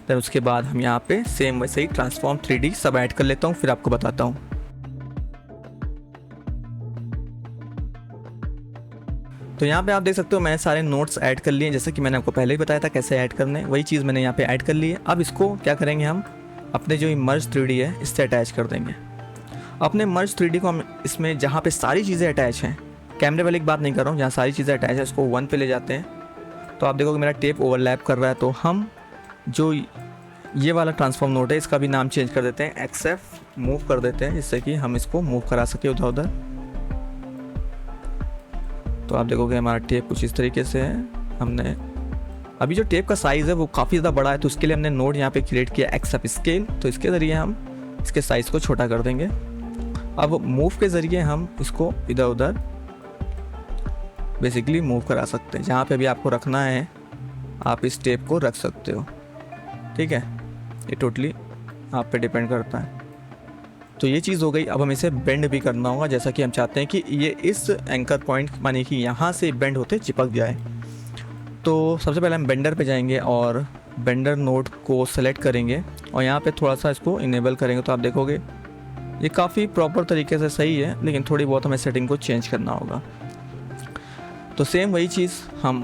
देन उसके बाद हम यहाँ पे सेम वैसे ही ट्रांसफॉर्म 3D सब ऐड कर लेता हूँ, फिर आपको बताता हूँ। तो यहाँ पे आप देख सकते हो मैंने सारे नोट्स ऐड कर लिए, जैसे कि मैंने आपको पहले ही बताया था कैसे ऐड करने, वही चीज़ मैंने यहाँ पे ऐड कर ली है। अब इसको क्या करेंगे, हम अपने जो मर्ज 3D है इससे अटैच कर देंगे। अपने मर्ज 3D को हम इसमें जहाँ पे सारी चीज़ें अटैच हैं, कैमरे वाले की बात नहीं कर रहा हूँ, जहाँ सारी चीज़ें अटैच है उसको 1 पे ले जाते हैं। तो आप देखोगे मेरा टेप ओवरलैप कर रहा है, तो हम जो ये वाला ट्रांसफॉर्म नोड है इसका भी नाम चेंज कर देते हैं, एक्सेप्ट मूव कर देते हैं जिससे कि हम इसको मूव करा सके उधर उधर। तो आप देखोगे हमारा टेप कुछ इस तरीके से है। हमने अभी जो टेप का साइज़ है वो काफ़ी ज़्यादा बड़ा है, तो उसके लिए हमने नोड यहाँ पे क्रिएट किया एक्सेप्ट स्केल। तो इसके ज़रिए हम इसके साइज़ को छोटा कर देंगे। अब मूव के ज़रिए हम इसको इधर उधर बेसिकली मूव करा सकते हैं। जहाँ पे भी आपको रखना है आप इस टेप को रख सकते हो, ठीक है। ये टोटली आप पे डिपेंड करता है। तो ये चीज़ हो गई। अब हमें इसे बेंड भी करना होगा, जैसा कि हम चाहते हैं कि ये इस एंकर पॉइंट माने कि यहाँ से बेंड होते चिपक जाए। तो सबसे पहले हम बेंडर पे जाएंगे और बेंडर नोड को सेलेक्ट करेंगे और यहाँ पे थोड़ा सा इसको इनेबल करेंगे। तो आप देखोगे ये काफ़ी प्रॉपर तरीके से सही है, लेकिन थोड़ी बहुत हमें सेटिंग को चेंज करना होगा। तो सेम वही चीज़ हम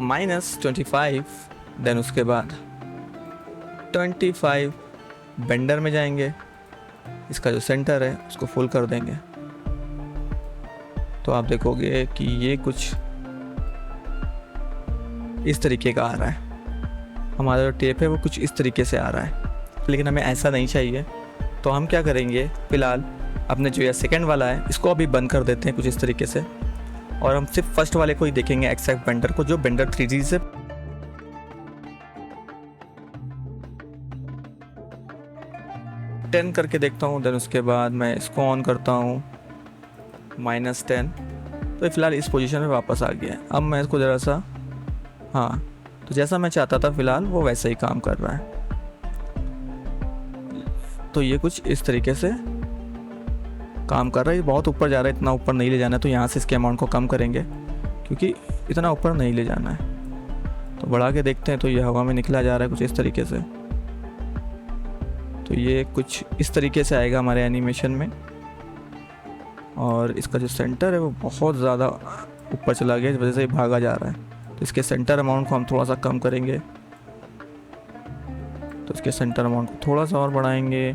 -25 देन उसके बाद 25 बेंडर में जाएंगे, इसका जो सेंटर है उसको फुल कर देंगे। तो आप देखोगे कि ये कुछ इस तरीके का आ रहा है। हमारा जो टेप है वो कुछ इस तरीके से आ रहा है, लेकिन हमें ऐसा नहीं चाहिए। तो हम क्या करेंगे, फ़िलहाल अपने जो ये सेकंड वाला है इसको अभी बंद कर देते हैं कुछ इस तरीके से, और हम सिर्फ फर्स्ट वाले को ही देखेंगे एक्सेप्ट बेंडर को, जो बेंडर 3D से -10 करके देखता हूँ। देन उसके बाद मैं इसको ऑन करता हूँ -10। तो फ़िलहाल इस पोजीशन में वापस आ गया है। अब मैं इसको ज़रा सा, हाँ, तो जैसा मैं चाहता था फ़िलहाल वो वैसा ही काम कर रहा है। तो ये कुछ इस तरीके से काम कर रहा है। ये बहुत ऊपर जा रहा है, इतना ऊपर नहीं ले जाना है। तो यहाँ से इसके अमाउंट को कम करेंगे क्योंकि इतना ऊपर नहीं ले जाना है। तो बढ़ा के देखते हैं, तो ये हवा में निकला जा रहा है कुछ इस तरीके से। तो ये कुछ इस तरीके से आएगा हमारे एनिमेशन में, और इसका जो सेंटर है वो बहुत ज़्यादा ऊपर चला गया, इस वजह से ये भागा जा रहा है। तो इसके सेंटर अमाउंट को हम थोड़ा सा कम करेंगे। तो इसके सेंटर अमाउंट को थोड़ा सा और बढ़ाएंगे,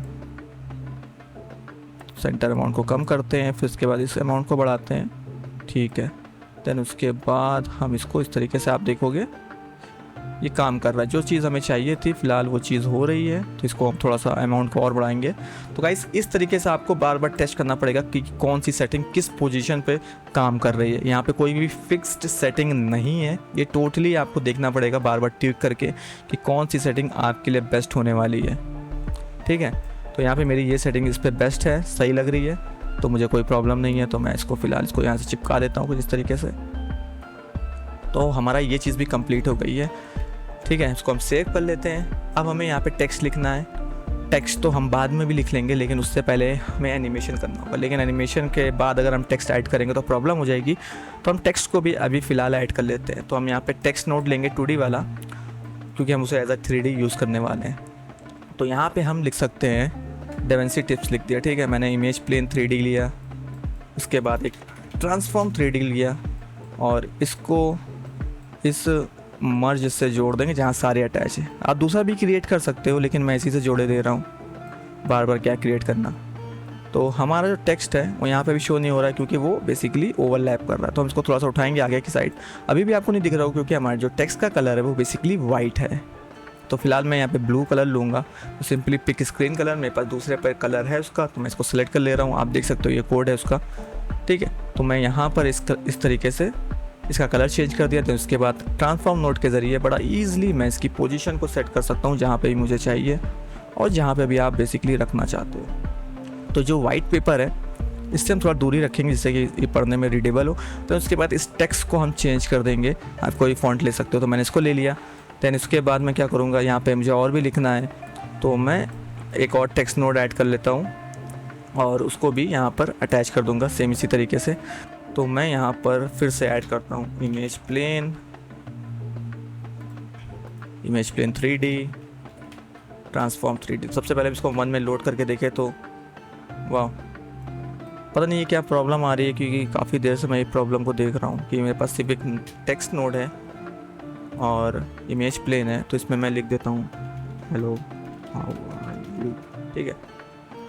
सेंटर अमाउंट को कम करते हैं, फिर उसके बाद इस अमाउंट को बढ़ाते हैं, ठीक है। देन उसके बाद हम इसको इस तरीके से आप देखोगे ये काम कर रहा है, जो चीज़ हमें चाहिए थी फ़िलहाल वो चीज़ हो रही है। तो इसको हम थोड़ा सा अमाउंट को और बढ़ाएंगे। तो गाइस इस तरीके से आपको बार बार टेस्ट करना पड़ेगा कि कौन सी सेटिंग किस पोजीशन पे काम कर रही है। यहाँ पे कोई भी फिक्स्ड सेटिंग नहीं है, ये टोटली आपको देखना पड़ेगा बार बार ट्यूक करके कि कौन सी सेटिंग आपके लिए बेस्ट होने वाली है। ठीक है, तो यहाँ पर मेरी ये सेटिंग इस पर बेस्ट है, सही लग रही है, तो मुझे कोई प्रॉब्लम नहीं है। तो मैं इसको फ़िलहाल इसको यहाँ से चिपका देता हूँ कुछ इस तरीके से। तो हमारा ये चीज़ भी कंप्लीट हो गई है। ठीक है, इसको हम सेव कर लेते हैं। अब हमें यहाँ पे टेक्स्ट लिखना है। टेक्स्ट तो हम बाद में भी लिख लेंगे, लेकिन उससे पहले हमें एनिमेशन करना होगा। लेकिन एनिमेशन के बाद अगर हम टेक्स्ट ऐड करेंगे तो प्रॉब्लम हो जाएगी, तो हम टेक्स्ट को भी अभी फ़िलहाल ऐड कर लेते हैं। तो हम यहाँ पे टेक्स्ट नोट लेंगे 2D वाला, क्योंकि हम उसे एज अ 3D यूज़ करने वाले हैं। तो यहाँ पर हम लिख सकते हैं डेविंसी टिप्स लिख दिया। ठीक है, मैंने इमेज प्लेन 3D लिया, उसके बाद एक ट्रांसफॉर्म 3D लिया और इसको इस मर्ज से जोड़ देंगे जहाँ सारे अटैच है। आप दूसरा भी क्रिएट कर सकते हो, लेकिन मैं इसी से जोड़े दे रहा हूँ, बार बार क्या क्रिएट करना। तो हमारा जो टेक्स्ट है वो यहाँ पे भी शो नहीं हो रहा है, क्योंकि वो बेसिकली ओवरलैप कर रहा है। तो हम इसको थोड़ा सा उठाएंगे आगे की साइड। अभी भी आपको नहीं दिख रहा हो, क्योंकि हमारा जो टेक्स्ट का कलर है वो बेसिकली वाइट है। तो फिलहाल मैं यहाँ पे ब्लू कलर लूँगा। तो सिंपली पिक स्क्रीन कलर, मेरे पास दूसरे पर कलर है उसका, तो मैं इसको सेलेक्ट कर ले रहा हूँ। आप देख सकते हो ये कोड है उसका। ठीक है, तो मैं यहाँ पर इस तरीके से इसका कलर चेंज कर दिया। तो इसके बाद ट्रांसफॉर्म नोट के ज़रिए बड़ा ईजिली मैं इसकी पोजीशन को सेट कर सकता हूँ जहाँ पे भी मुझे चाहिए और जहाँ पे भी आप बेसिकली रखना चाहते हो। तो जो वाइट पेपर है इससे हम थोड़ा दूरी रखेंगे, जिससे कि ये पढ़ने में रीडेबल हो। तो उसके बाद इस टेक्स्ट को हम चेंज कर देंगे। आप कोई फ़ॉन्ट ले सकते हो, तो मैंने इसको ले लिया। दैन इसके बाद मैं क्या करूँगा, यहाँ पर मुझे और भी लिखना है, तो मैं एक और टेक्स्ट नोट ऐड कर लेता हूँ और उसको भी यहाँ पर अटैच कर दूँगा सेम इसी तरीके से। तो मैं यहाँ पर फिर से ऐड करता हूँ image plane 3D, transform 3D। सबसे पहले इसको 1 में लोड करके देखें तो वाह, पता नहीं ये क्या प्रॉब्लम आ रही है, क्योंकि काफ़ी देर से मैं ये प्रॉब्लम को देख रहा हूँ कि मेरे पास सिर्फ एक टेक्स्ट नोड है और इमेज प्लेन है। तो इसमें मैं लिख देता हूँ हेलो हाउ आर यू। ठीक है,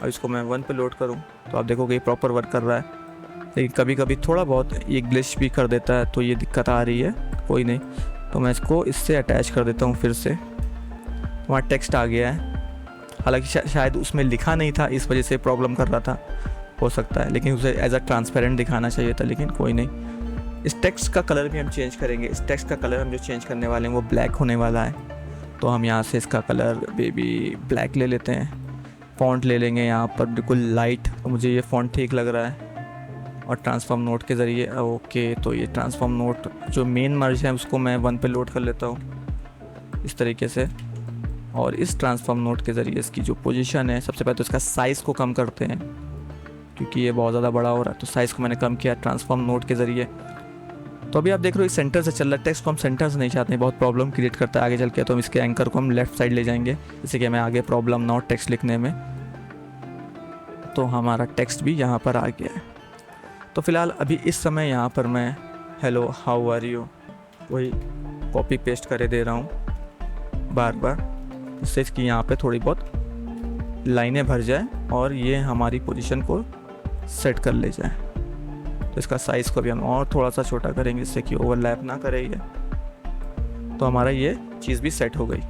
और इसको मैं 1 पे लोड करूँ तो आप देखोगे ये प्रॉपर वर्क कर रहा है। लेकिन कभी कभी थोड़ा बहुत ये ग्लिच भी कर देता है, तो ये दिक्कत आ रही है, कोई नहीं। तो मैं इसको इससे अटैच कर देता हूँ फिर से। वहाँ टेक्स्ट आ गया है, हालांकि शायद उसमें लिखा नहीं था, इस वजह से प्रॉब्लम कर रहा था, हो सकता है। लेकिन उसे एज अ ट्रांसपेरेंट दिखाना चाहिए था, लेकिन कोई नहीं। इस टेक्स्ट का कलर भी हम चेंज करेंगे। इस टेक्स्ट का कलर हम जो चेंज करने वाले हैं वो ब्लैक होने वाला है। तो हम यहाँ से इसका कलर बेबी ब्लैक ले लेते हैं। फ़ॉन्ट ले लेंगे यहाँ पर बिल्कुल लाइट, तो मुझे ये फ़ॉन्ट ठीक लग रहा है। और ट्रांसफॉर्म नोट के ज़रिए ओके, तो ये ट्रांसफॉर्म नोट जो मेन मर्ज है उसको मैं 1 पे लोड कर लेता हूँ इस तरीके से। और इस ट्रांसफॉर्म नोट के ज़रिए इसकी जो पोजीशन है, सबसे पहले तो इसका साइज़ को कम करते हैं, क्योंकि ये बहुत ज़्यादा बड़ा हो रहा है। तो साइज़ को मैंने कम किया ट्रांसफॉर्म नोट के ज़रिए। तो अभी आप देख रहे हो इस सेंटर से चल रहा है। टेक्स्ट को हम सेंटर से नहीं चाहते हैं, बहुत प्रॉब्लम क्रिएट करता है आगे चल के। तो हम इसके एंकर को हम लेफ्ट साइड ले जाएंगे, जैसे कि हमें आगे प्रॉब्लम ना हो टेक्स्ट लिखने में। तो हमारा टेक्स्ट भी यहाँ पर आ गया है। तो फ़िलहाल अभी इस समय यहाँ पर मैं हेलो हाउ आर यू वही कॉपी पेस्ट करे दे रहा हूँ बार बार, जिससे इसकी यहाँ पे थोड़ी बहुत लाइनें भर जाए और ये हमारी पोजीशन को सेट कर ले जाए। तो इसका साइज़ को भी हम और थोड़ा सा छोटा करेंगे, जिससे कि ओवरलैप ना करे ये। तो हमारा ये चीज़ भी सेट हो गई।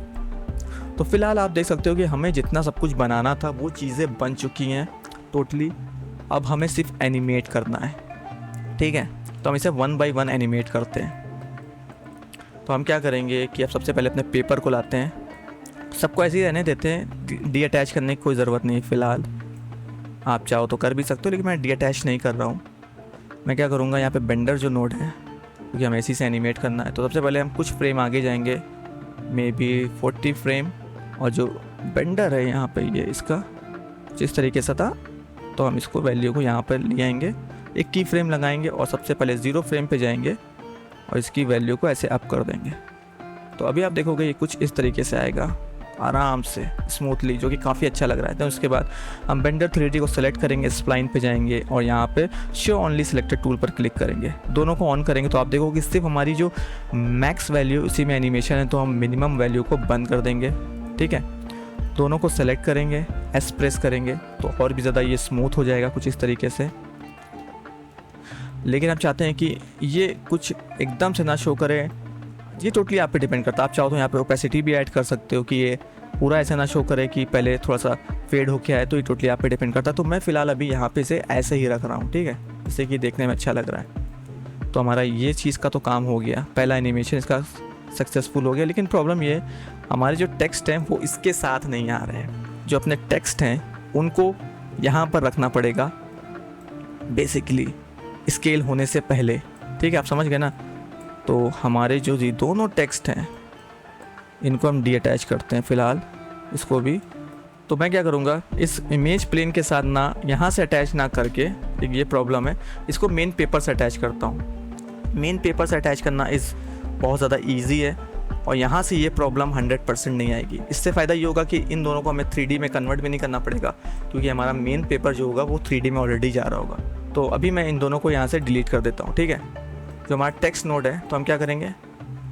तो फ़िलहाल आप देख सकते हो कि हमें जितना सब कुछ बनाना था वो चीज़ें बन चुकी हैं टोटली। अब हमें सिर्फ एनिमेट करना है। ठीक है, तो हम इसे 1 बाय 1 एनिमेट करते हैं। तो हम क्या करेंगे कि अब सबसे पहले अपने पेपर को लाते हैं, सबको ऐसे ही रहने देते हैं, डी अटैच करने की कोई ज़रूरत नहीं है फ़िलहाल। आप चाहो तो कर भी सकते हो, लेकिन मैं डी अटैच नहीं कर रहा हूँ। मैं क्या करूँगा, यहाँ पे बेंडर जो नोड है, क्योंकि हमें इसी से एनिमेट करना है, तो सबसे पहले हम कुछ फ्रेम आगे जाएंगे, मे बी 40 फ्रेम। और जो बेंडर है यहाँ पे ये इसका जिस तरीके से था, तो हम इसको वैल्यू को यहाँ पर ले आएंगे, एक की फ्रेम लगाएंगे और सबसे पहले 0 फ्रेम पे जाएंगे और इसकी वैल्यू को ऐसे अप कर देंगे। तो अभी आप देखोगे ये कुछ इस तरीके से आएगा आराम से स्मूथली, जो कि काफ़ी अच्छा लग रहा है। तो उसके बाद हम बेंडर 3D को सेलेक्ट करेंगे, स्प्लाइन पे जाएंगे और यहाँ पे शो ओनली सिलेक्टेड टूल पर क्लिक करेंगे। दोनों को ऑन करेंगे तो आप देखोगे सिर्फ हमारी जो मैक्स वैल्यू उसी में एनिमेशन है, तो हम मिनिमम वैल्यू को बंद कर देंगे। ठीक है, दोनों को सेलेक्ट करेंगे, एस प्रेस करेंगे तो और भी ज़्यादा ये स्मूथ हो जाएगा कुछ इस तरीके से। लेकिन आप चाहते हैं कि ये कुछ एकदम से ना शो करे, ये टोटली आप पे डिपेंड करता है। आप चाहो तो यहाँ पे ओपेसिटी भी ऐड कर सकते हो कि ये पूरा ऐसा ना शो करे कि पहले थोड़ा सा फेड होके आए, तो ये टोटली आप पे डिपेंड करता है। तो मैं फ़िलहाल अभी यहाँ पे इसे ऐसे ही रख रहा हूँ, ठीक है, जिससे कि देखने में अच्छा लग रहा है। तो हमारा ये चीज़ का तो काम हो गया, पहला एनिमेशन इसका सक्सेसफुल हो गया। लेकिन प्रॉब्लम ये हमारे जो टेक्स्ट हैं वो इसके साथ नहीं आ रहे हैं। जो अपने टेक्स्ट हैं उनको यहाँ पर रखना पड़ेगा बेसिकली स्केल होने से पहले, ठीक है, आप समझ गए ना। तो हमारे जो ये दोनों टेक्स्ट हैं इनको हम डी अटैच करते हैं फ़िलहाल, इसको भी। तो मैं क्या करूँगा, इस इमेज प्लेन के साथ ना यहाँ से अटैच ना करके, एक ये प्रॉब्लम है, इसको मेन पेपर से अटैच करता हूँ। मेन पेपर से अटैच करना बहुत ज़्यादा ईजी है और यहाँ से ये प्रॉब्लम 100% नहीं आएगी। इससे फ़ायदा ये होगा कि इन दोनों को हमें 3D में कन्वर्ट भी नहीं करना पड़ेगा, क्योंकि हमारा मेन पेपर जो होगा वो 3D में ऑलरेडी जा रहा होगा। तो अभी मैं इन दोनों को यहाँ से डिलीट कर देता हूँ, ठीक है। जो हमारा टेक्स्ट नोड है, तो हम क्या करेंगे,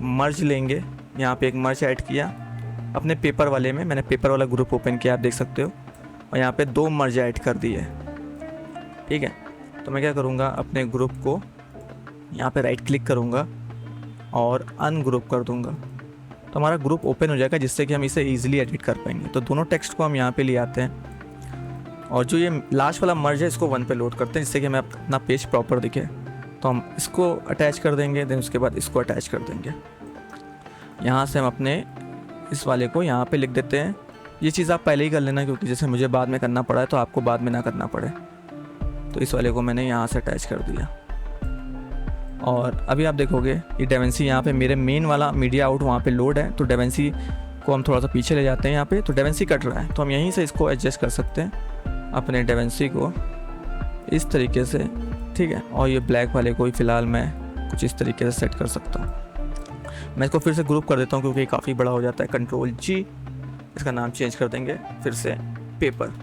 मर्ज लेंगे, यहाँ पे एक मर्ज ऐड किया अपने पेपर वाले में। मैंने पेपर वाला ग्रुप ओपन किया, आप देख सकते हो, और यहाँ पे 2 मर्ज ऐड कर दिए, ठीक है। तो मैं क्या करूँगा, अपने ग्रुप को यहाँ पे राइट क्लिक करूँगा और अनग्रुप कर दूँगा, तो हमारा ग्रुप ओपन हो जाएगा, जिससे कि हम इसे ईजिली एडिट कर पाएंगे। तो दोनों टेक्स्ट को हम यहाँ पे ले आते हैं और जो ये लास्ट वाला मर्ज है इसको 1 पे लोड करते हैं, जिससे कि हमें अपना पेज प्रॉपर दिखे। तो हम इसको अटैच कर देंगे, देन उसके बाद इसको अटैच कर देंगे। यहाँ से हम अपने इस वाले को यहाँ पे लिख देते हैं। ये चीज़ आप पहले ही कर लेना, क्योंकि जैसे मुझे बाद में करना पड़ा है तो आपको बाद में ना करना पड़े। तो इस वाले को मैंने यहाँ से अटैच कर दिया और अभी आप देखोगे ये डेवेंसी यहाँ पे मेरे मेन वाला मीडिया आउट वहाँ पे लोड है। तो डेवेंसी को हम थोड़ा सा पीछे ले जाते हैं, यहाँ पे तो डेवेंसी कट रहा है, तो हम यहीं से इसको एडजस्ट कर सकते हैं अपने डेवेंसी को इस तरीके से, ठीक है। और ये ब्लैक वाले को ही फ़िलहाल मैं कुछ इस तरीके से सेट कर सकता हूँ। मैं इसको फिर से ग्रुप कर देता हूँ, क्योंकि ये काफ़ी बड़ा हो जाता है। Ctrl+G, इसका नाम चेंज कर देंगे फिर से पेपर।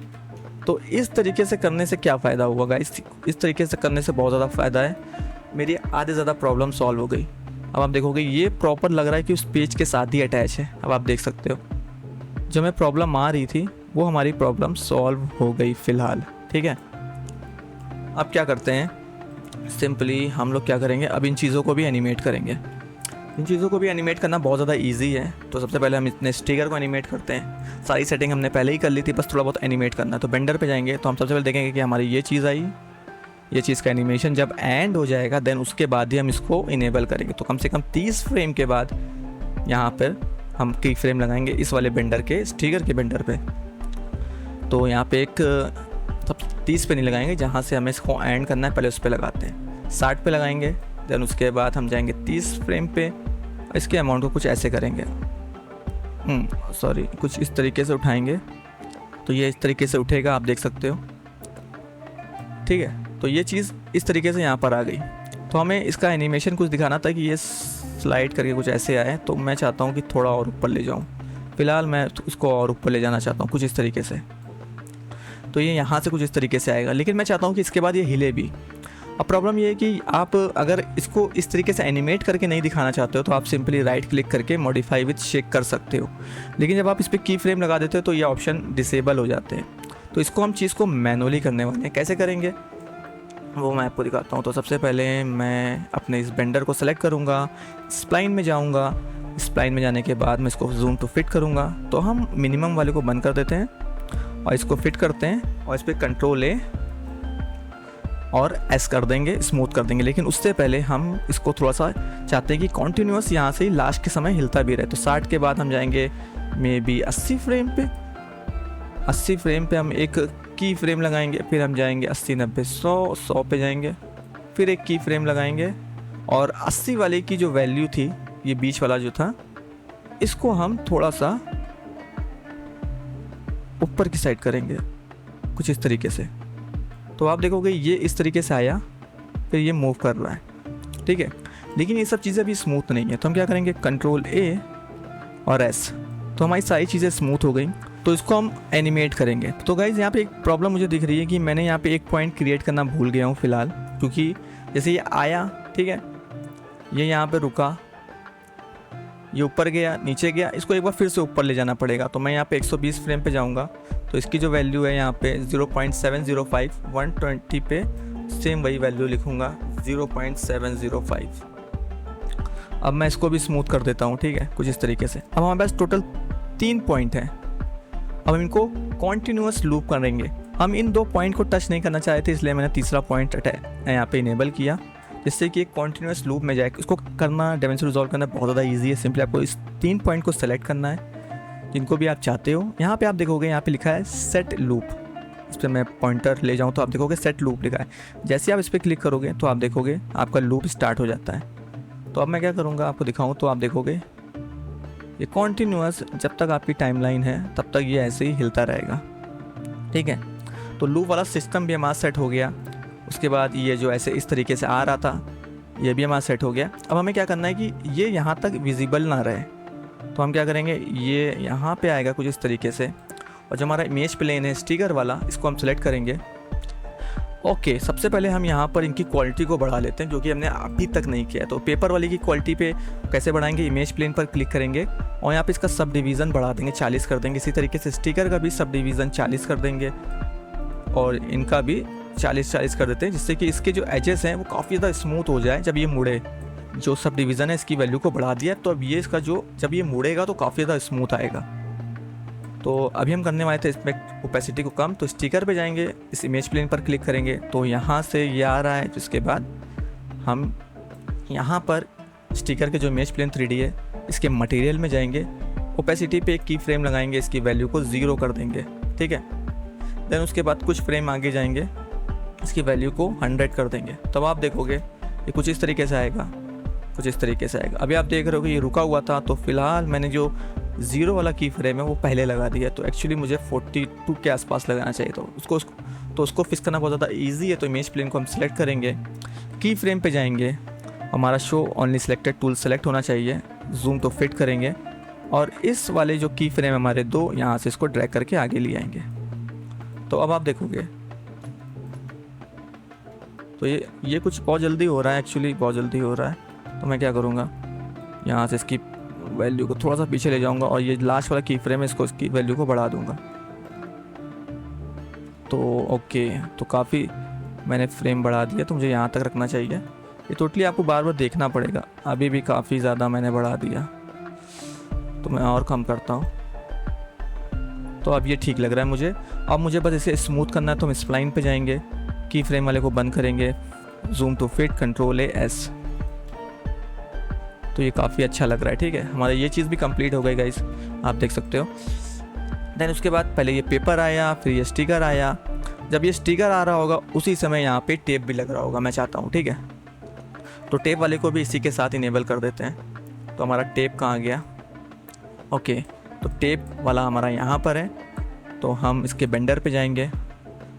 तो इस तरीके से करने से क्या फ़ायदा हुआ गाइस, इस तरीके से करने से बहुत ज़्यादा फ़ायदा है। मेरी आधे ज़्यादा प्रॉब्लम सॉल्व हो गई। अब आप देखोगे ये प्रॉपर लग रहा है कि उस पेज के साथ ही अटैच है। अब आप देख सकते हो जो हमें प्रॉब्लम आ रही थी वो हमारी प्रॉब्लम सॉल्व हो गई फ़िलहाल, ठीक है। अब क्या करते हैं, सिंपली हम लोग क्या करेंगे, अब इन चीज़ों को भी एनिमेट करेंगे। इन चीज़ों को भी एनिमेट करना बहुत ज़्यादा इजी है। तो सबसे पहले हम इतने स्टिकर को एनिमेट करते हैं। सारी सेटिंग हमने पहले ही कर ली थी, बस थोड़ा बहुत एनिमेट करना है। तो बेंडर पे जाएंगे तो हम सबसे पहले देखेंगे कि हमारी ये चीज़ आई, ये चीज़ का एनिमेशन जब एंड हो जाएगा देन उसके बाद ही हम इसको इनेबल करेंगे। तो कम से कम 30 फ्रेम के बाद यहाँ पर हम की फ्रेम लगाएंगे इस वाले बेंडर के स्टिकर के बेंडर पे। तो यहाँ पे एक सब 30 पे नहीं लगाएंगे, जहाँ से हमें इसको एंड करना है पहले उस पर लगाते हैं। 60 पे लगाएंगे, देन उसके बाद हम जाएंगे 30 फ्रेम पे। इसके अमाउंट को कुछ ऐसे करेंगे, कुछ इस तरीके से उठाएंगे। तो ये इस तरीके से उठेगा, आप देख सकते हो, ठीक है। तो ये चीज़ इस तरीके से यहाँ पर आ गई। तो हमें इसका एनिमेशन कुछ दिखाना था कि ये स्लाइड करके कुछ ऐसे आए, तो मैं चाहता हूँ कि थोड़ा और ऊपर ले जाऊँ। फ़िलहाल मैं इसको और ऊपर ले जाना चाहता हूँ कुछ इस तरीके से। तो ये यहाँ से कुछ इस तरीके से आएगा, लेकिन मैं चाहता हूँ कि इसके बाद ये हिले भी। अब प्रॉब्लम ये है कि आप अगर इसको इस तरीके से एनिमेट करके नहीं दिखाना चाहते हो तो आप सिंपली राइट क्लिक करके मॉडिफाई विद शेक कर सकते हो। लेकिन जब आप इस पर की फ्रेम लगा देते हो तो ये ऑप्शन डिसेबल हो जाते हैं। तो इसको हम चीज़ को मैनुअली करने वाले हैं। कैसे करेंगे वो मैं आपको दिखाता हूँ। तो सबसे पहले मैं अपने इस बेंडर को सेलेक्ट करूँगा, स्प्लाइन में जाऊँगा। स्प्लाइन में जाने के बाद मैं इसको जूम टू फिट करूँगा। तो हम मिनिमम वाले को बंद कर देते हैं और इसको फिट करते हैं और इस पर Ctrl+A और S कर देंगे, स्मूथ कर देंगे। लेकिन उससे पहले हम इसको थोड़ा सा चाहते हैं कि कॉन्टीन्यूअस यहाँ से लास्ट के समय हिलता भी रहे। तो 60 के बाद हम जाएंगे मे बी 80 फ्रेम पे। 80 फ्रेम पे हम एक की फ्रेम लगाएंगे, फिर हम जाएंगे 80, 90, 100 पे जाएंगे, फिर एक की फ्रेम लगाएंगे और 80 वाले की जो वैल्यू थी, ये बीच वाला जो था, इसको हम थोड़ा सा ऊपर की साइड करेंगे कुछ इस तरीके से। तो आप देखोगे ये इस तरीके से आया, फिर ये मूव कर रहा है, ठीक है। लेकिन ये सब चीज़ें अभी स्मूथ नहीं है। तो हम क्या करेंगे, Ctrl+A और S। तो हमारी सारी चीज़ें स्मूथ हो गई। तो इसको हम एनिमेट करेंगे। तो गाइज़ यहाँ पे एक प्रॉब्लम मुझे दिख रही है कि मैंने यहाँ पे एक पॉइंट क्रिएट करना भूल गया हूँ फ़िलहाल। क्योंकि जैसे ये आया, ठीक है, ये यहाँ पे रुका, ये ऊपर गया, नीचे गया, इसको एक बार फिर से ऊपर ले जाना पड़ेगा। तो मैं यहाँ पे 120 फ्रेम पे जाऊँगा। तो इसकी जो वैल्यू है यहाँ पे 0.705, 120 पे सेम वही वैल्यू लिखूँगा 0.705। अब मैं इसको भी स्मूथ कर देता हूँ, ठीक है, कुछ इस तरीके से। अब हमारे पास टोटल 3 पॉइंट हैं। अब हम इनको कॉन्टीन्यूअस लूप करेंगे। हम इन 2 पॉइंट को टच नहीं करना चाहते, इसलिए मैंने तीसरा पॉइंट यहाँ पे इनेबल किया, जिससे कि एक कॉन्टीन्यूअस लूप में जाए। इसको करना, डायमेंशन रिजॉल्व करना बहुत ज़्यादा ईजी है। सिंपली आपको इस 3 पॉइंट को सेलेक्ट करना है जिनको भी आप चाहते हो। यहाँ पे आप देखोगे, यहाँ पे लिखा है सेट लूप। इस पर मैं पॉइंटर ले जाऊँ तो आप देखोगे सेट लूप लिखा है। जैसे आप इस पर क्लिक करोगे तो आप देखोगे आपका लूप स्टार्ट हो जाता है। तो अब मैं क्या करूँगा, आपको दिखाऊँ तो आप देखोगे ये कॉन्टीन्यूअस जब तक आपकी टाइमलाइन है तब तक ये ऐसे ही हिलता रहेगा, ठीक है। तो लूप वाला सिस्टम भी हमारा सेट हो गया। उसके बाद ये जो ऐसे इस तरीके से आ रहा था, ये भी हमारा सेट हो गया। अब हमें क्या करना है कि ये यहाँ तक विजिबल ना रहे, तो हम क्या करेंगे, ये यहाँ पे आएगा कुछ इस तरीके से। और जो हमारा इमेज प्लेन है स्टिकर वाला, इसको हम सेलेक्ट करेंगे। ओके, सबसे पहले हम यहाँ पर इनकी क्वालिटी को बढ़ा लेते हैं, जो कि हमने अभी तक नहीं किया है। तो पेपर वाली की क्वालिटी पे कैसे बढ़ाएंगे, इमेज प्लेन पर क्लिक करेंगे और यहाँ पे इसका सब डिवीज़न बढ़ा देंगे, 40 कर देंगे। इसी तरीके से स्टिकर का भी सब डिवीज़न 40 कर देंगे और इनका भी 40 कर देते हैं, जिससे कि इसके जो एजेस हैं वो काफ़ी ज़्यादा स्मूथ हो जाए। जब ये मुड़े, जो सब डिवीज़न है इसकी वैल्यू को बढ़ा दिया, तो अब ये इसका जो जब ये मुड़ेगा तो काफ़ी ज़्यादा स्मूथ आएगा। तो अभी हम करने वाले थे इसमें ओपेसिटी को कम। तो स्टिकर पे जाएंगे, इस इमेज प्लेन पर क्लिक करेंगे तो यहाँ से ये आ रहा है। जिसके बाद हम यहाँ पर स्टिकर के जो इमेज प्लेन 3D है, इसके मटेरियल में जाएंगे, ओपेसिटी पे एक की फ्रेम लगाएंगे, इसकी वैल्यू को 0 कर देंगे, ठीक है। देन उसके बाद कुछ फ्रेम आगे जाएंगे, इसकी वैल्यू को 100 कर देंगे। तब आप देखोगे ये कुछ इस तरीके से आएगा, कुछ इस तरीके से आएगा। अभी आप देख रहे हो कि ये रुका हुआ था, तो फिलहाल मैंने जो 0 वाला की फ्रेम है वो पहले लगा दिया। तो एक्चुअली मुझे 42 के आसपास लगाना चाहिए। तो उसको फिक्स करना बहुत ज़्यादा ईजी है। तो इमेज प्लेन को हम सिलेक्ट करेंगे, की फ्रेम पे जाएंगे, हमारा show only selected tool select होना चाहिए, जूम तो फिट करेंगे और इस वाले जो की फ्रेम हमारे 2, यहाँ से इसको ड्रैग करके आगे ले आएंगे। तो अब आप देखोगे तो ये कुछ बहुत जल्दी हो रहा है, एक्चुअली बहुत जल्दी हो रहा है। तो मैं क्या करूँगा, यहाँ से इसकी वैल्यू को थोड़ा सा पीछे ले जाऊँगा और ये लास्ट वाला की फ्रेम है, इसको इसकी वैल्यू को बढ़ा दूँगा। तो ओके, तो काफ़ी मैंने फ्रेम बढ़ा दिया, तो मुझे यहाँ तक रखना चाहिए। ये टोटली आपको बार बार देखना पड़ेगा, अभी भी काफ़ी ज़्यादा मैंने बढ़ा दिया, तो मैं और कम करता हूँ। तो अब ये ठीक लग रहा है मुझे। अब मुझे बस इसे स्मूथ करना है, तो हम स्प्लाइन पे जाएंगे, की फ्रेम वाले को बंद करेंगे, जूम टू फिट, Ctrl+S। तो ये काफ़ी अच्छा लग रहा है, ठीक है। हमारा ये चीज़ भी कंप्लीट हो गई गाइस, आप देख सकते हो। देन उसके बाद पहले ये पेपर आया, फिर ये स्टिकर आया। जब ये स्टिकर आ रहा होगा उसी समय यहाँ पे टेप भी लग रहा होगा, मैं चाहता हूँ, ठीक है। तो टेप वाले को भी इसी के साथ इनेबल कर देते हैं। तो हमारा टेप कहाँ गया, ओके, तो टेप वाला हमारा यहाँ पर है। तो हम इसके बेंडर पे जाएंगे,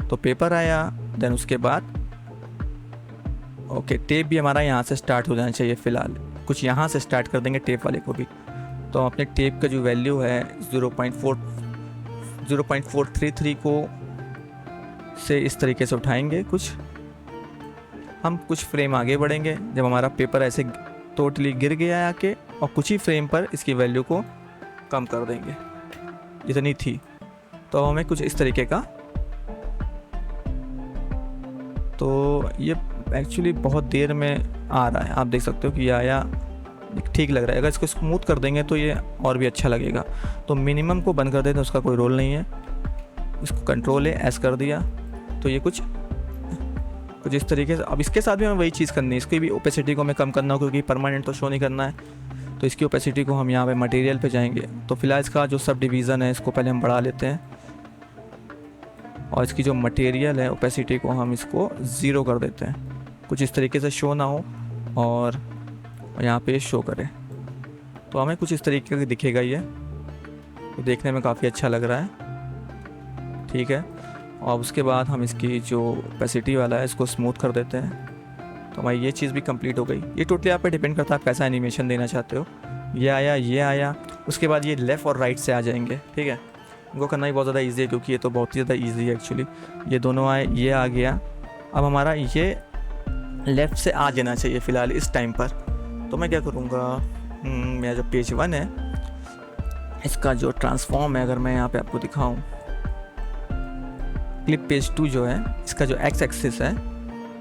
तो पेपर आया। देन उसके बाद ओके, टेप भी हमारा यहाँ से स्टार्ट हो जाना चाहिए। फ़िलहाल कुछ यहाँ से स्टार्ट कर देंगे टेप वाले को भी। तो हम अपने टेप का जो वैल्यू है 0.433 को से इस तरीके से उठाएंगे। हम कुछ फ्रेम आगे बढ़ेंगे, जब हमारा पेपर ऐसे टोटली गिर गया आके, और कुछ ही फ्रेम पर इसकी वैल्यू को कम कर देंगे जितनी थी। तो हमें कुछ इस तरीके का, तो ये एक्चुअली बहुत देर में आ रहा है, आप देख सकते हो कि ये आया, ठीक लग रहा है। अगर इसको स्मूथ कर देंगे तो ये और भी अच्छा लगेगा। तो मिनिमम को बंद कर देते हैं, उसका कोई रोल नहीं है। इसको Ctrl+S कर दिया, तो ये कुछ इस तरीके से। अब इसके साथ भी हमें वही चीज़ करनी है, इसकी भी ओपेसिटी को हमें कम करना हो, क्योंकि परमानेंट तो शो नहीं करना है। तो इसकी ओपेसिटी को हम यहाँ पे मटेरियल पे जाएंगे। तो फिलहाल इसका जो सब डिवीज़न है इसको पहले हम बढ़ा लेते हैं, और इसकी जो मटेरियल है ओपेसिटी को हम इसको 0 कर देते हैं, कुछ इस तरीके से शो ना हो और यहाँ पे शो करे। तो हमें कुछ इस तरीके का दिखेगा ये, तो देखने में काफ़ी अच्छा लग रहा है, ठीक है। और उसके बाद हम इसकी जो ओपेसिटी वाला है इसको स्मूथ कर देते हैं। तो हमारी ये चीज़ भी कंप्लीट हो गई। ये टोटली आप पे डिपेंड करता है आप कैसा एनिमेशन देना चाहते हो। ये आया, उसके बाद ये लेफ़्ट और राइट से आ जाएंगे, ठीक है। इनको करना ही बहुत ज़्यादा ईजी है, क्योंकि ये तो बहुत ही ज़्यादा ईजी है एक्चुअली। ये दोनों आए, ये आ गया। अब हमारा ये लेफ़्ट से आ जाना चाहिए फ़िलहाल इस टाइम पर। तो मैं क्या करूँगा, मेरा जो पेज 1 है इसका जो ट्रांसफॉर्म है, अगर मैं यहाँ पे आपको दिखाऊँ, क्लिप पेज 2 जो है, इसका जो एक्स एक्सिस है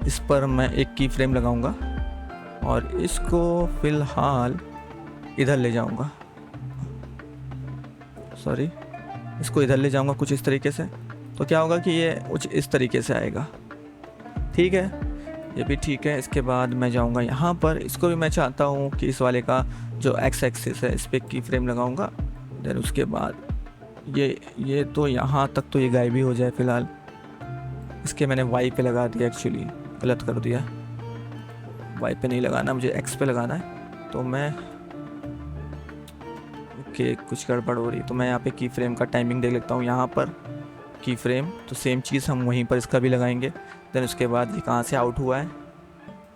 इस पर मैं एक की फ्रेम लगाऊंगा, और इसको फ़िलहाल इधर ले जाऊंगा, सॉरी इसको इधर ले जाऊंगा कुछ इस तरीके से। तो क्या होगा कि ये कुछ इस तरीके से आएगा, ठीक है, ये भी ठीक है। इसके बाद मैं जाऊंगा यहाँ पर, इसको भी मैं चाहता हूँ कि इस वाले का जो एक्स एक्सिस है इस पर की फ्रेम लगाऊंगा। देन उसके बाद ये तो यहाँ तक तो ये गायब ही हो जाए फ़िलहाल। इसके मैंने वाई पे लगा दिया, एक्चुअली गलत कर दिया, वाई पे नहीं लगाना, मुझे एक्स पे लगाना है। तो मैं ओके कुछ गड़बड़ हो रही, तो मैं यहाँ पे की फ्रेम का टाइमिंग देख लेता हूँ। यहाँ पर की फ्रेम तो सेम चीज़ हम वहीं पर इसका भी लगाएंगे। देन उसके बाद ये कहाँ से आउट हुआ है,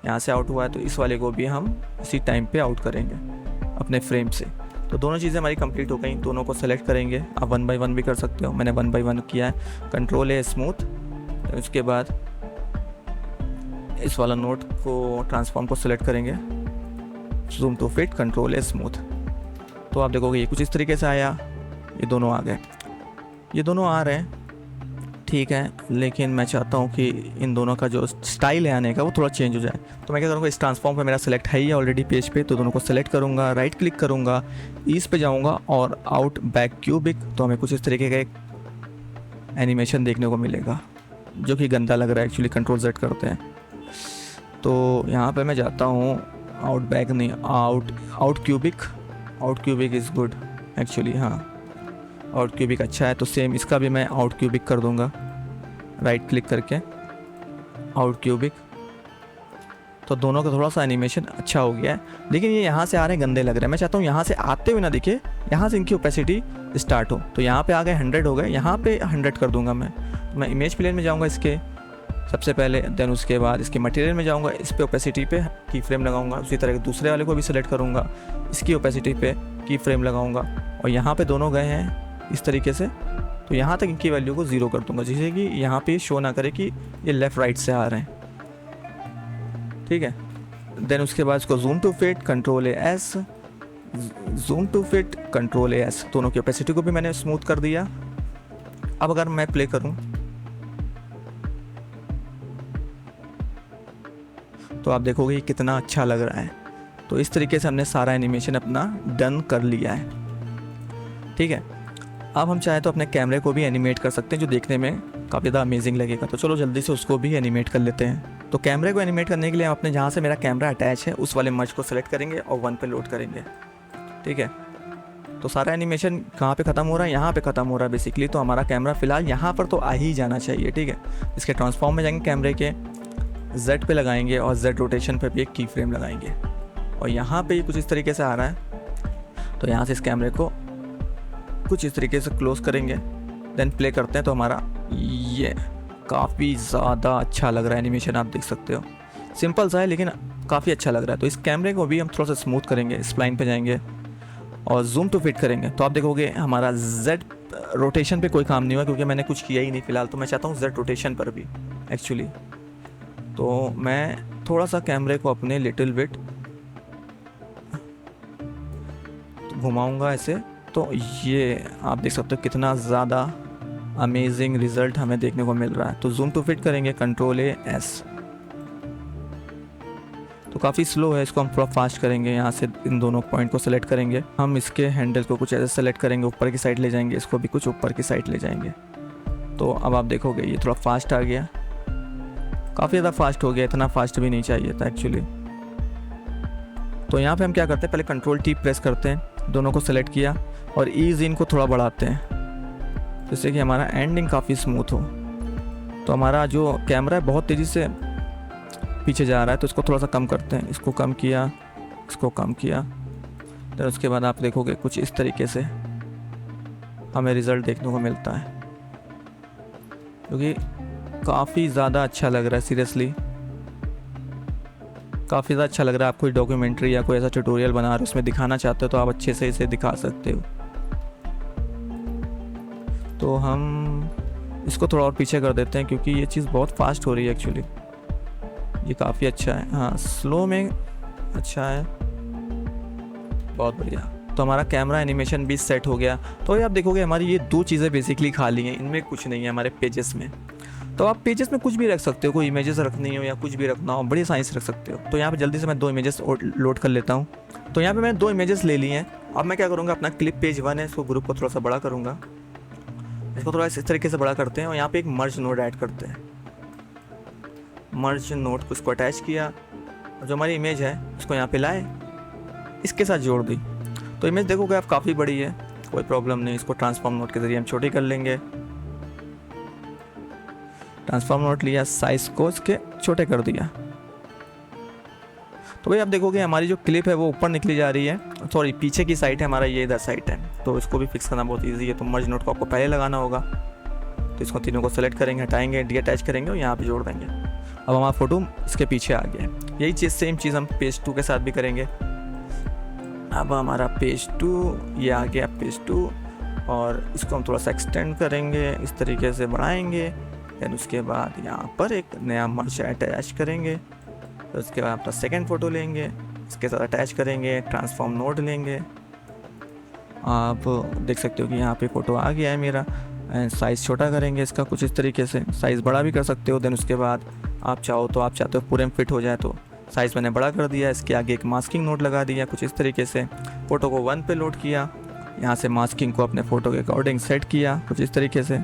यहाँ से आउट हुआ है, तो इस वाले को भी हम इसी टाइम पे आउट करेंगे अपने फ्रेम से। तो दोनों चीज़ें हमारी कंप्लीट हो गई, दोनों को सेलेक्ट करेंगे। आप 1 बाय 1 भी कर सकते हो, मैंने 1 बाय 1 किया है। कंट्रोल है स्मूथ, तो उसके बाद इस वाला नोट को ट्रांसफॉर्म को सिलेक्ट करेंगे, जूम टू फिट, कंट्रोल है स्मूथ। तो आप देखोगे ये कुछ इस तरीके से आया, ये दोनों आ गए, ये दोनों आ रहे हैं, ठीक है। लेकिन मैं चाहता हूँ कि इन दोनों का जो स्टाइल है आने का वो थोड़ा चेंज हो जाए। तो मैं क्या करूँगा, इस ट्रांसफॉर्म पे मेरा सेलेक्ट है ही ऑलरेडी पेज पे, तो दोनों को सेलेक्ट करूँगा, राइट क्लिक करूँगा, ईज पे जाऊँगा और आउट बैक क्यूबिक। तो हमें कुछ इस तरीके का एक एनिमेशन देखने को मिलेगा जो कि गंदा लग रहा है, एक्चुअली कंट्रोल Z करते हैं। तो यहाँ पे मैं जाता हूँ आउट बैक नहीं, out cubic is good actually, हाँ आउट क्यूबिक अच्छा है। तो सेम इसका भी मैं आउट क्यूबिक कर दूंगा, राइट क्लिक करके आउट क्यूबिक। तो दोनों का थोड़ा सा एनिमेशन अच्छा हो गया है, लेकिन ये यहाँ से आ रहे हैं गंदे लग रहे हैं। मैं चाहता हूँ यहाँ से आते हुए ना दिखे, यहाँ से इनकी ओपेसिटी स्टार्ट हो। तो यहाँ पे आ गए 100 हो गए, यहाँ पे 100 कर दूंगा मैं इमेज प्लेन में जाऊँगा इसके सबसे पहले, देन उसके बाद इसके मटेरियल में जाऊँगा, इस पे ओपेसिटी पे की फ्रेम लगाऊंगा। उसी तरह दूसरे वाले को भी सिलेक्ट करूँगा, इसकी ओपेसिटी पे की फ्रेम लगाऊंगा, और यहाँ पे दोनों गए हैं इस तरीके से। तो यहाँ तक इनकी वैल्यू को 0 कर दूंगा, जिससे कि यहाँ पे शो ना करे कि ये लेफ़्ट राइट से आ रहे हैं, ठीक है। देन उसके बाद इसको zoom to fit, control S, zoom to fit, control S. दोनों की ओपेसिटी को भी मैंने स्मूथ कर दिया। अब अगर मैं प्ले करूँ तो आप देखोगे कितना अच्छा लग रहा है। तो इस तरीके से हमने सारा एनिमेशन अपना डन कर लिया है, ठीक है। अब हम चाहे तो अपने कैमरे को भी एनिमेट कर सकते हैं, जो देखने में काफ़ी ज़्यादा अमेजिंग लगेगा। तो चलो जल्दी से उसको भी एनिमेट कर लेते हैं। तो कैमरे को एनिमेट करने के लिए हम अपने जहाँ से मेरा कैमरा अटैच है उस वाले मर्ज को सेलेक्ट करेंगे और 1 पे लोड करेंगे, ठीक है। तो सारा एनिमेशन कहाँ पे ख़त्म हो रहा है, यहाँ पे ख़त्म हो रहा है बेसिकली। तो हमारा कैमरा फ़िलहाल यहाँ पर तो आ ही जाना चाहिए, ठीक है। इसके ट्रांसफॉर्म में जाएंगे, कैमरे के Z पे लगाएंगे और Z रोटेशन पे भी एक की फ्रेम लगाएंगे, और यहाँ पे कुछ इस तरीके से आ रहा है। तो यहाँ से इस कैमरे को कुछ इस तरीके से क्लोज करेंगे, देन प्ले करते हैं। तो हमारा ये काफ़ी ज़्यादा अच्छा लग रहा है एनिमेशन, आप देख सकते हो। सिंपल सा है लेकिन काफ़ी अच्छा लग रहा है। तो इस कैमरे को भी हम थोड़ा सा स्मूथ करेंगे, स्प्लाइन पे जाएंगे और जूम टू फिट करेंगे। तो आप देखोगे हमारा Z रोटेशन पे कोई काम नहीं हुआ, क्योंकि मैंने कुछ किया ही नहीं फ़िलहाल। तो मैं चाहता हूँ Z रोटेशन पर भी एक्चुअली। तो मैं थोड़ा सा कैमरे को अपने लिटिल बिट घुमाऊंगा ऐसे। तो ये आप देख सकते हो कितना ज़्यादा अमेजिंग रिज़ल्ट हमें देखने को मिल रहा है। तो जूम टू फिट करेंगे, कंट्रोल एस। तो काफ़ी स्लो है, इसको हम थोड़ा फास्ट करेंगे। यहाँ से इन दोनों पॉइंट को सेलेक्ट करेंगे, हम इसके हैंडल को कुछ ऐसे सेलेक्ट करेंगे, ऊपर की साइड ले जाएंगे, इसको भी कुछ ऊपर की साइड ले जाएंगे। तो अब आप देखोगे ये थोड़ा फास्ट आ गया, काफ़ी ज़्यादा फास्ट हो गया, इतना फास्ट भी नहीं चाहिए था एक्चुअली। तो यहाँ पे हम क्या करते हैं, पहले कंट्रोल T प्रेस करते हैं, दोनों को सेलेक्ट किया और ईज इन को थोड़ा बढ़ाते हैं, जिससे कि हमारा एंडिंग काफ़ी स्मूथ हो। तो हमारा जो कैमरा है बहुत तेज़ी से पीछे जा रहा है, तो इसको थोड़ा सा कम करते हैं। इसको कम किया, इसको कम किया, तो उसके बाद आप देखोगे कुछ इस तरीके से हमें रिज़ल्ट देखने को मिलता है, क्योंकि काफ़ी ज़्यादा अच्छा लग रहा है। सीरियसली काफ़ी ज़्यादा अच्छा लग रहा है। आप कोई डॉक्यूमेंट्री या कोई ऐसा ट्यूटोरियल बना रहे हो, उसमें दिखाना चाहते हो, तो आप अच्छे से इसे दिखा सकते हो। तो हम इसको थोड़ा और पीछे कर देते हैं, क्योंकि ये चीज़ बहुत फास्ट हो रही है एक्चुअली। ये काफ़ी अच्छा है, हाँ स्लो में अच्छा है, बहुत बढ़िया। तो हमारा कैमरा एनिमेशन भी सेट हो गया। तो ये आप देखोगे हमारी ये 2 चीज़ें बेसिकली खाली हैं, इनमें कुछ नहीं है हमारे पेजेस में। तो आप पेजेस में कुछ भी रख सकते हो, कोई इमेजेस रखनी हो या कुछ भी रखना हो, बड़ी आसानी से रख सकते हो। तो यहाँ पे जल्दी से मैं 2 इमेजेस लोड कर लेता हूँ। तो यहाँ पे मैंने 2 इमेजेस ले लिए हैं। अब मैं क्या करूँगा, अपना क्लिप पेज 1 है, इसको ग्रुप को थोड़ा सा बड़ा करूँगा, इसको थोड़ा इस तरीके से बड़ा करते हैं और यहाँ पे एक मर्ज नोड ऐड करते हैं। मर्ज नोड को इसको अटैच किया और जो हमारी इमेज है उसको यहाँ पे लाए, इसके साथ जोड़ दी। तो इमेज देखोगे आप काफ़ी बड़ी है, कोई प्रॉब्लम नहीं, इसको ट्रांसफॉर्म नोड के ज़रिए हम छोटी कर लेंगे। ट्रांसफॉर्म नोट लिया, साइज को इसके छोटे कर दिया। तो भाई आप देखोगे हमारी जो क्लिप है वो ऊपर निकली जा रही है, सॉरी पीछे की साइड है हमारा, ये इधर साइड है। तो इसको भी फिक्स करना बहुत इजी है। तो मर्ज नोट को आपको पहले लगाना होगा। तो इसको तीनों को सेलेक्ट करेंगे, हटाएंगे, डी अटैच करेंगे और यहाँ पे जोड़ देंगे। अब हमारा फोटो इसके पीछे आ गया है। यही चीज़ सेम चीज़ हम पेज 2 के साथ भी करेंगे। अब हमारा पेज 2 ये आ गया, पेज 2, और इसको हम थोड़ा सा एक्सटेंड करेंगे, इस तरीके से बढ़ाएंगे। फिर उसके बाद यहाँ पर एक नया मर्ज अटैच करेंगे। तो उसके बाद अपना सेकंड फ़ोटो लेंगे, इसके साथ अटैच करेंगे, ट्रांसफॉर्म नोड लेंगे। आप देख सकते हो कि यहाँ पे फ़ोटो आ गया है मेरा। एंड साइज़ छोटा करेंगे इसका कुछ इस तरीके से, साइज़ बड़ा भी कर सकते हो। देन उसके बाद आप चाहते हो पूरे में फिट हो जाए तो साइज़ मैंने बड़ा कर दिया। इसके आगे एक मास्किंग नोड लगा दिया कुछ इस तरीके से। फ़ोटो को 1 पे लोड किया, यहाँ से मास्किंग को अपने फ़ोटो के अकॉर्डिंग सेट किया कुछ इस तरीके से।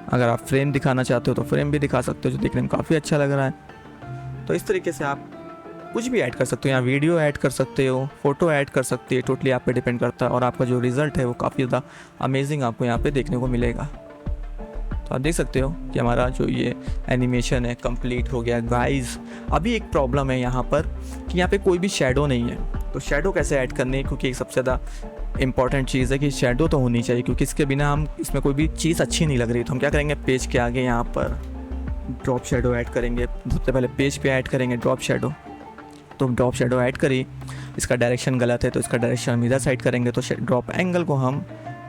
अगर आप फ्रेम दिखाना चाहते हो तो फ्रेम भी दिखा सकते हो, जो देखने में काफ़ी अच्छा लग रहा है। तो इस तरीके से आप कुछ भी ऐड कर सकते हो, यहाँ वीडियो ऐड कर सकते हो, फ़ोटो ऐड कर सकते हो, टोटली आप पे डिपेंड करता है। और आपका जो रिज़ल्ट है वो काफ़ी ज़्यादा अमेजिंग आपको यहाँ पे देखने को मिलेगा। तो आप देख सकते हो कि हमारा जो ये एनिमेशन है कंप्लीट हो गया। गाइस अभी एक प्रॉब्लम है यहाँ पर कि यहाँ पे कोई भी शेडो नहीं है। तो शेडो कैसे ऐड करनी है, क्योंकि एक सबसे ज़्यादा इंपॉर्टेंट चीज़ है कि शेडो तो होनी चाहिए, क्योंकि इसके बिना हम इसमें कोई भी चीज़ अच्छी नहीं लग रही। तो हम क्या करेंगे, पेज के आगे यहाँ पर ड्रॉप शेडो ऐड करेंगे। सबसे पहले पेज पे ऐड करेंगे ड्रॉप शेडो। तो ड्रॉप शेडो ऐड करी, इसका डायरेक्शन गलत है तो इसका डायरेक्शन हम इधर साइड करेंगे। तो ड्रॉप एंगल को हम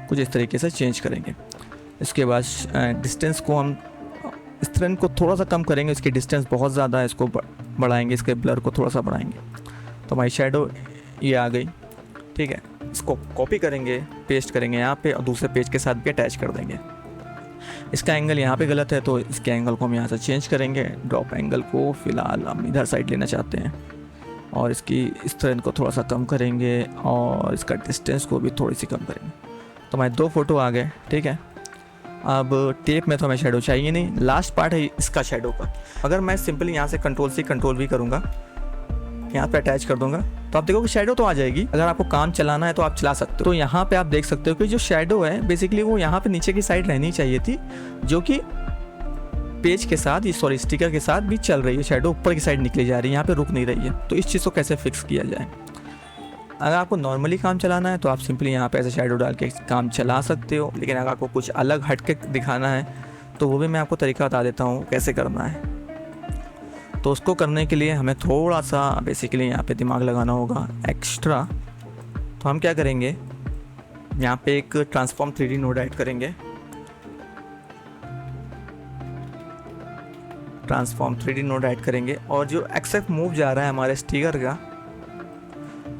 कुछ इस तरीके से चेंज करेंगे। इसके बाद डिस्टेंस को हम स्ट्रेंथ को थोड़ा सा कम करेंगे, इसकी डिस्टेंस बहुत ज़्यादा है, इसको बढ़ाएंगे, इसके ब्लर को थोड़ा सा बढ़ाएंगे। तो हमारी शेडो ये आ गई, ठीक है। इसको कॉपी करेंगे, पेस्ट करेंगे यहाँ पे और दूसरे पेज के साथ भी अटैच कर देंगे। इसका एंगल यहाँ पे गलत है तो इसके एंगल को हम यहाँ से चेंज करेंगे। ड्रॉप एंगल को फ़िलहाल हम इधर साइड लेना चाहते हैं और इसकी स्ट्रेंथ को थोड़ा सा कम करेंगे और इसका डिस्टेंस को भी थोड़ी सी कम करेंगे। तो हमारे 2 फोटो आ गए, ठीक है। अब टेप में तो हमें शेडो चाहिए नहीं, लास्ट पार्ट है इसका शेडो का। अगर मैं सिंपली यहाँ से कंट्रोल V करूँगा, यहाँ पे अटैच कर दूंगा, तो आप देखो कि शेडो तो आ जाएगी। अगर आपको काम चलाना है तो आप चला सकते हो। तो यहाँ पे आप देख सकते हो कि जो शेडो है बेसिकली वो यहाँ पे नीचे की साइड रहनी चाहिए थी, जो कि पेज के साथ स्टिकर के साथ भी चल रही है। शेडो ऊपर की साइड निकली जा रही है, यहाँ पे रुक नहीं रही है। तो इस चीज़ को कैसे फिक्स किया जाए, अगर आपको नॉर्मली काम चलाना है तो आप सिंपली यहाँ पे ऐसे शेडो डाल के काम चला सकते हो। लेकिन अगर आपको कुछ अलग हट के दिखाना है तो वो भी मैं आपको तरीका बता देता हूँ कैसे करना है। तो उसको करने के लिए हमें थोड़ा सा बेसिकली यहाँ पे दिमाग लगाना होगा एक्स्ट्रा। तो हम क्या करेंगे, यहाँ पे एक ट्रांसफॉर्म 3D नोड ऐड करेंगे। ट्रांसफॉर्म 3D नोड ऐड करेंगे और जो एक्सेप्ट मूव जा रहा है हमारे स्टिकर का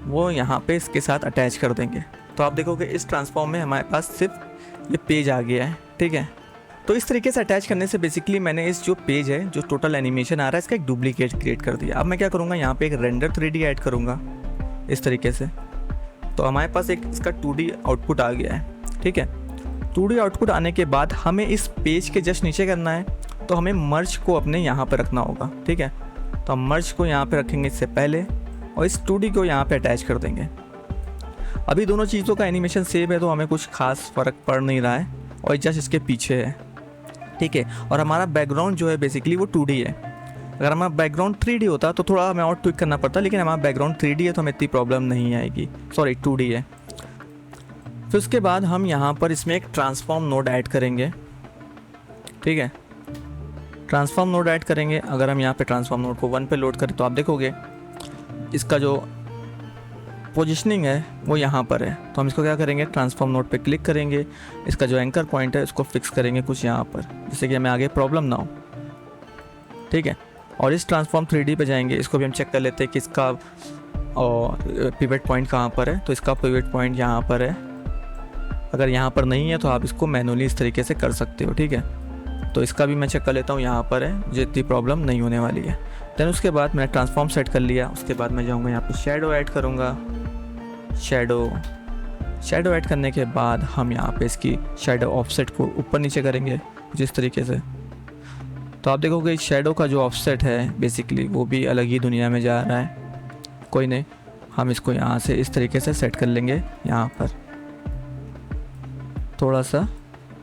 वो यहाँ पे इसके साथ अटैच कर देंगे। तो आप देखोगे इस ट्रांसफॉर्म में हमारे पास सिर्फ ये पेज आ गया है, ठीक है। तो इस तरीके से अटैच करने से बेसिकली मैंने इस जो पेज है, जो टोटल एनिमेशन आ रहा है, इसका एक डुप्लीकेट क्रिएट कर दिया। अब मैं क्या करूँगा, यहाँ पे एक रेंडर 3D ऐड करूँगा इस तरीके से। तो हमारे पास एक इसका 2D आउटपुट आ गया है, ठीक है। 2D आउटपुट आने के बाद हमें इस पेज के जस्ट नीचे करना है, तो हमें मर्ज को अपने यहाँ पर रखना होगा, ठीक है। तो हम मर्ज को यहाँ पर रखेंगे इससे पहले और इस 2D को यहाँ पर अटैच कर देंगे। अभी दोनों चीज़ों का एनिमेशन सेम है तो हमें कुछ खास फ़र्क पड़ नहीं रहा है और जस्ट इसके पीछे है, ठीक है। और हमारा बैकग्राउंड जो है बेसिकली वो 2D है। अगर हमारा बैकग्राउंड 3D होता तो थोड़ा हमें और ट्विक करना पड़ता, लेकिन हमारा बैकग्राउंड 3D है तो हमें इतनी प्रॉब्लम नहीं आएगी, सॉरी 2D है। फिर उसके बाद हम यहाँ पर इसमें एक ट्रांसफॉर्म नोड ऐड करेंगे, ठीक है। ट्रांसफॉर्म नोड ऐड करेंगे। अगर हम यहाँ पे ट्रांसफॉर्म नोड को 1 पे लोड करें तो आप देखोगे इसका जो पोजिशनिंग है वो यहाँ पर है। तो हम इसको क्या करेंगे, ट्रांसफॉर्म नोड पे क्लिक करेंगे, इसका जो एंकर पॉइंट है उसको फिक्स करेंगे कुछ यहाँ पर, जिससे कि हमें आगे प्रॉब्लम ना हो, ठीक है। और इस ट्रांसफॉर्म 3D पे जाएंगे, इसको भी हम चेक कर लेते हैं कि इसका और पिवट पॉइंट कहाँ पर है। तो इसका पिवट पॉइंट यहाँ पर है। अगर यहाँ पर नहीं है तो आप इसको मैनुअली इस तरीके से कर सकते हो, ठीक है। तो इसका भी मैं चेक कर लेता हूँ, यहाँ पर है, मुझे इतनी प्रॉब्लम नहीं होने वाली है। देन उसके बाद मैंने ट्रांसफॉर्म सेट कर लिया। उसके बाद मैं जाऊँगा यहाँ पे शैडो ऐड करूँगा। शैडो ऐड करने के बाद हम यहाँ पे इसकी शैडो ऑफसेट को ऊपर नीचे करेंगे जिस तरीके से। तो आप देखोगे शैडो का जो ऑफसेट है बेसिकली वो भी अलग ही दुनिया में जा रहा है। कोई नहीं, हम इसको यहाँ से इस तरीके से सेट कर लेंगे। यहाँ पर थोड़ा सा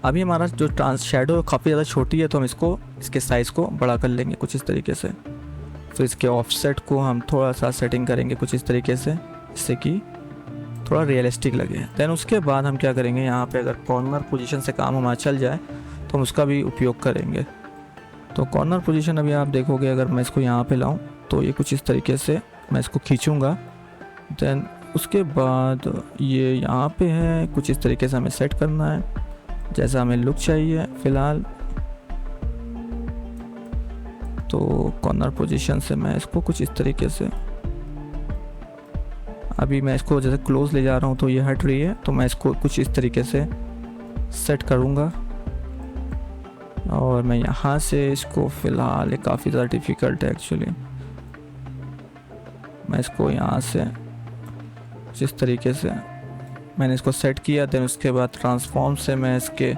अभी हमारा जो शैडो काफ़ी ज़्यादा छोटी है, तो हम इसके साइज़ को बड़ा कर लेंगे कुछ इस तरीके से। फिर इसके ऑफसेट को हम थोड़ा सा सेटिंग करेंगे कुछ इस तरीके से, जिससे कि थोड़ा रियलिस्टिक लगे। दैन उसके बाद हम क्या करेंगे, यहाँ पे अगर कॉर्नर पोजीशन से काम हमारा चल जाए तो हम उसका भी उपयोग करेंगे। तो कॉर्नर पोजीशन अभी आप देखोगे, अगर मैं इसको यहाँ पे लाऊं तो ये कुछ इस तरीके से मैं इसको खींचूँगा। दैन उसके बाद ये यहाँ पे है, कुछ इस तरीके से हमें सेट करना है जैसा हमें लुक चाहिए फ़िलहाल। तो कॉर्नर पोजीशन से मैं इसको कुछ इस तरीके से, अभी मैं इसको जैसे क्लोज ले जा रहा हूँ तो ये हट रही है, तो मैं इसको कुछ इस तरीके से सेट करूँगा। और मैं यहाँ से इसको फ़िलहाल, ये काफ़ी ज़्यादा डिफ़िकल्ट है एक्चुअली, मैं इसको यहाँ से जिस तरीके से मैंने इसको सेट किया। देन उसके बाद ट्रांसफॉर्म से मैं इसके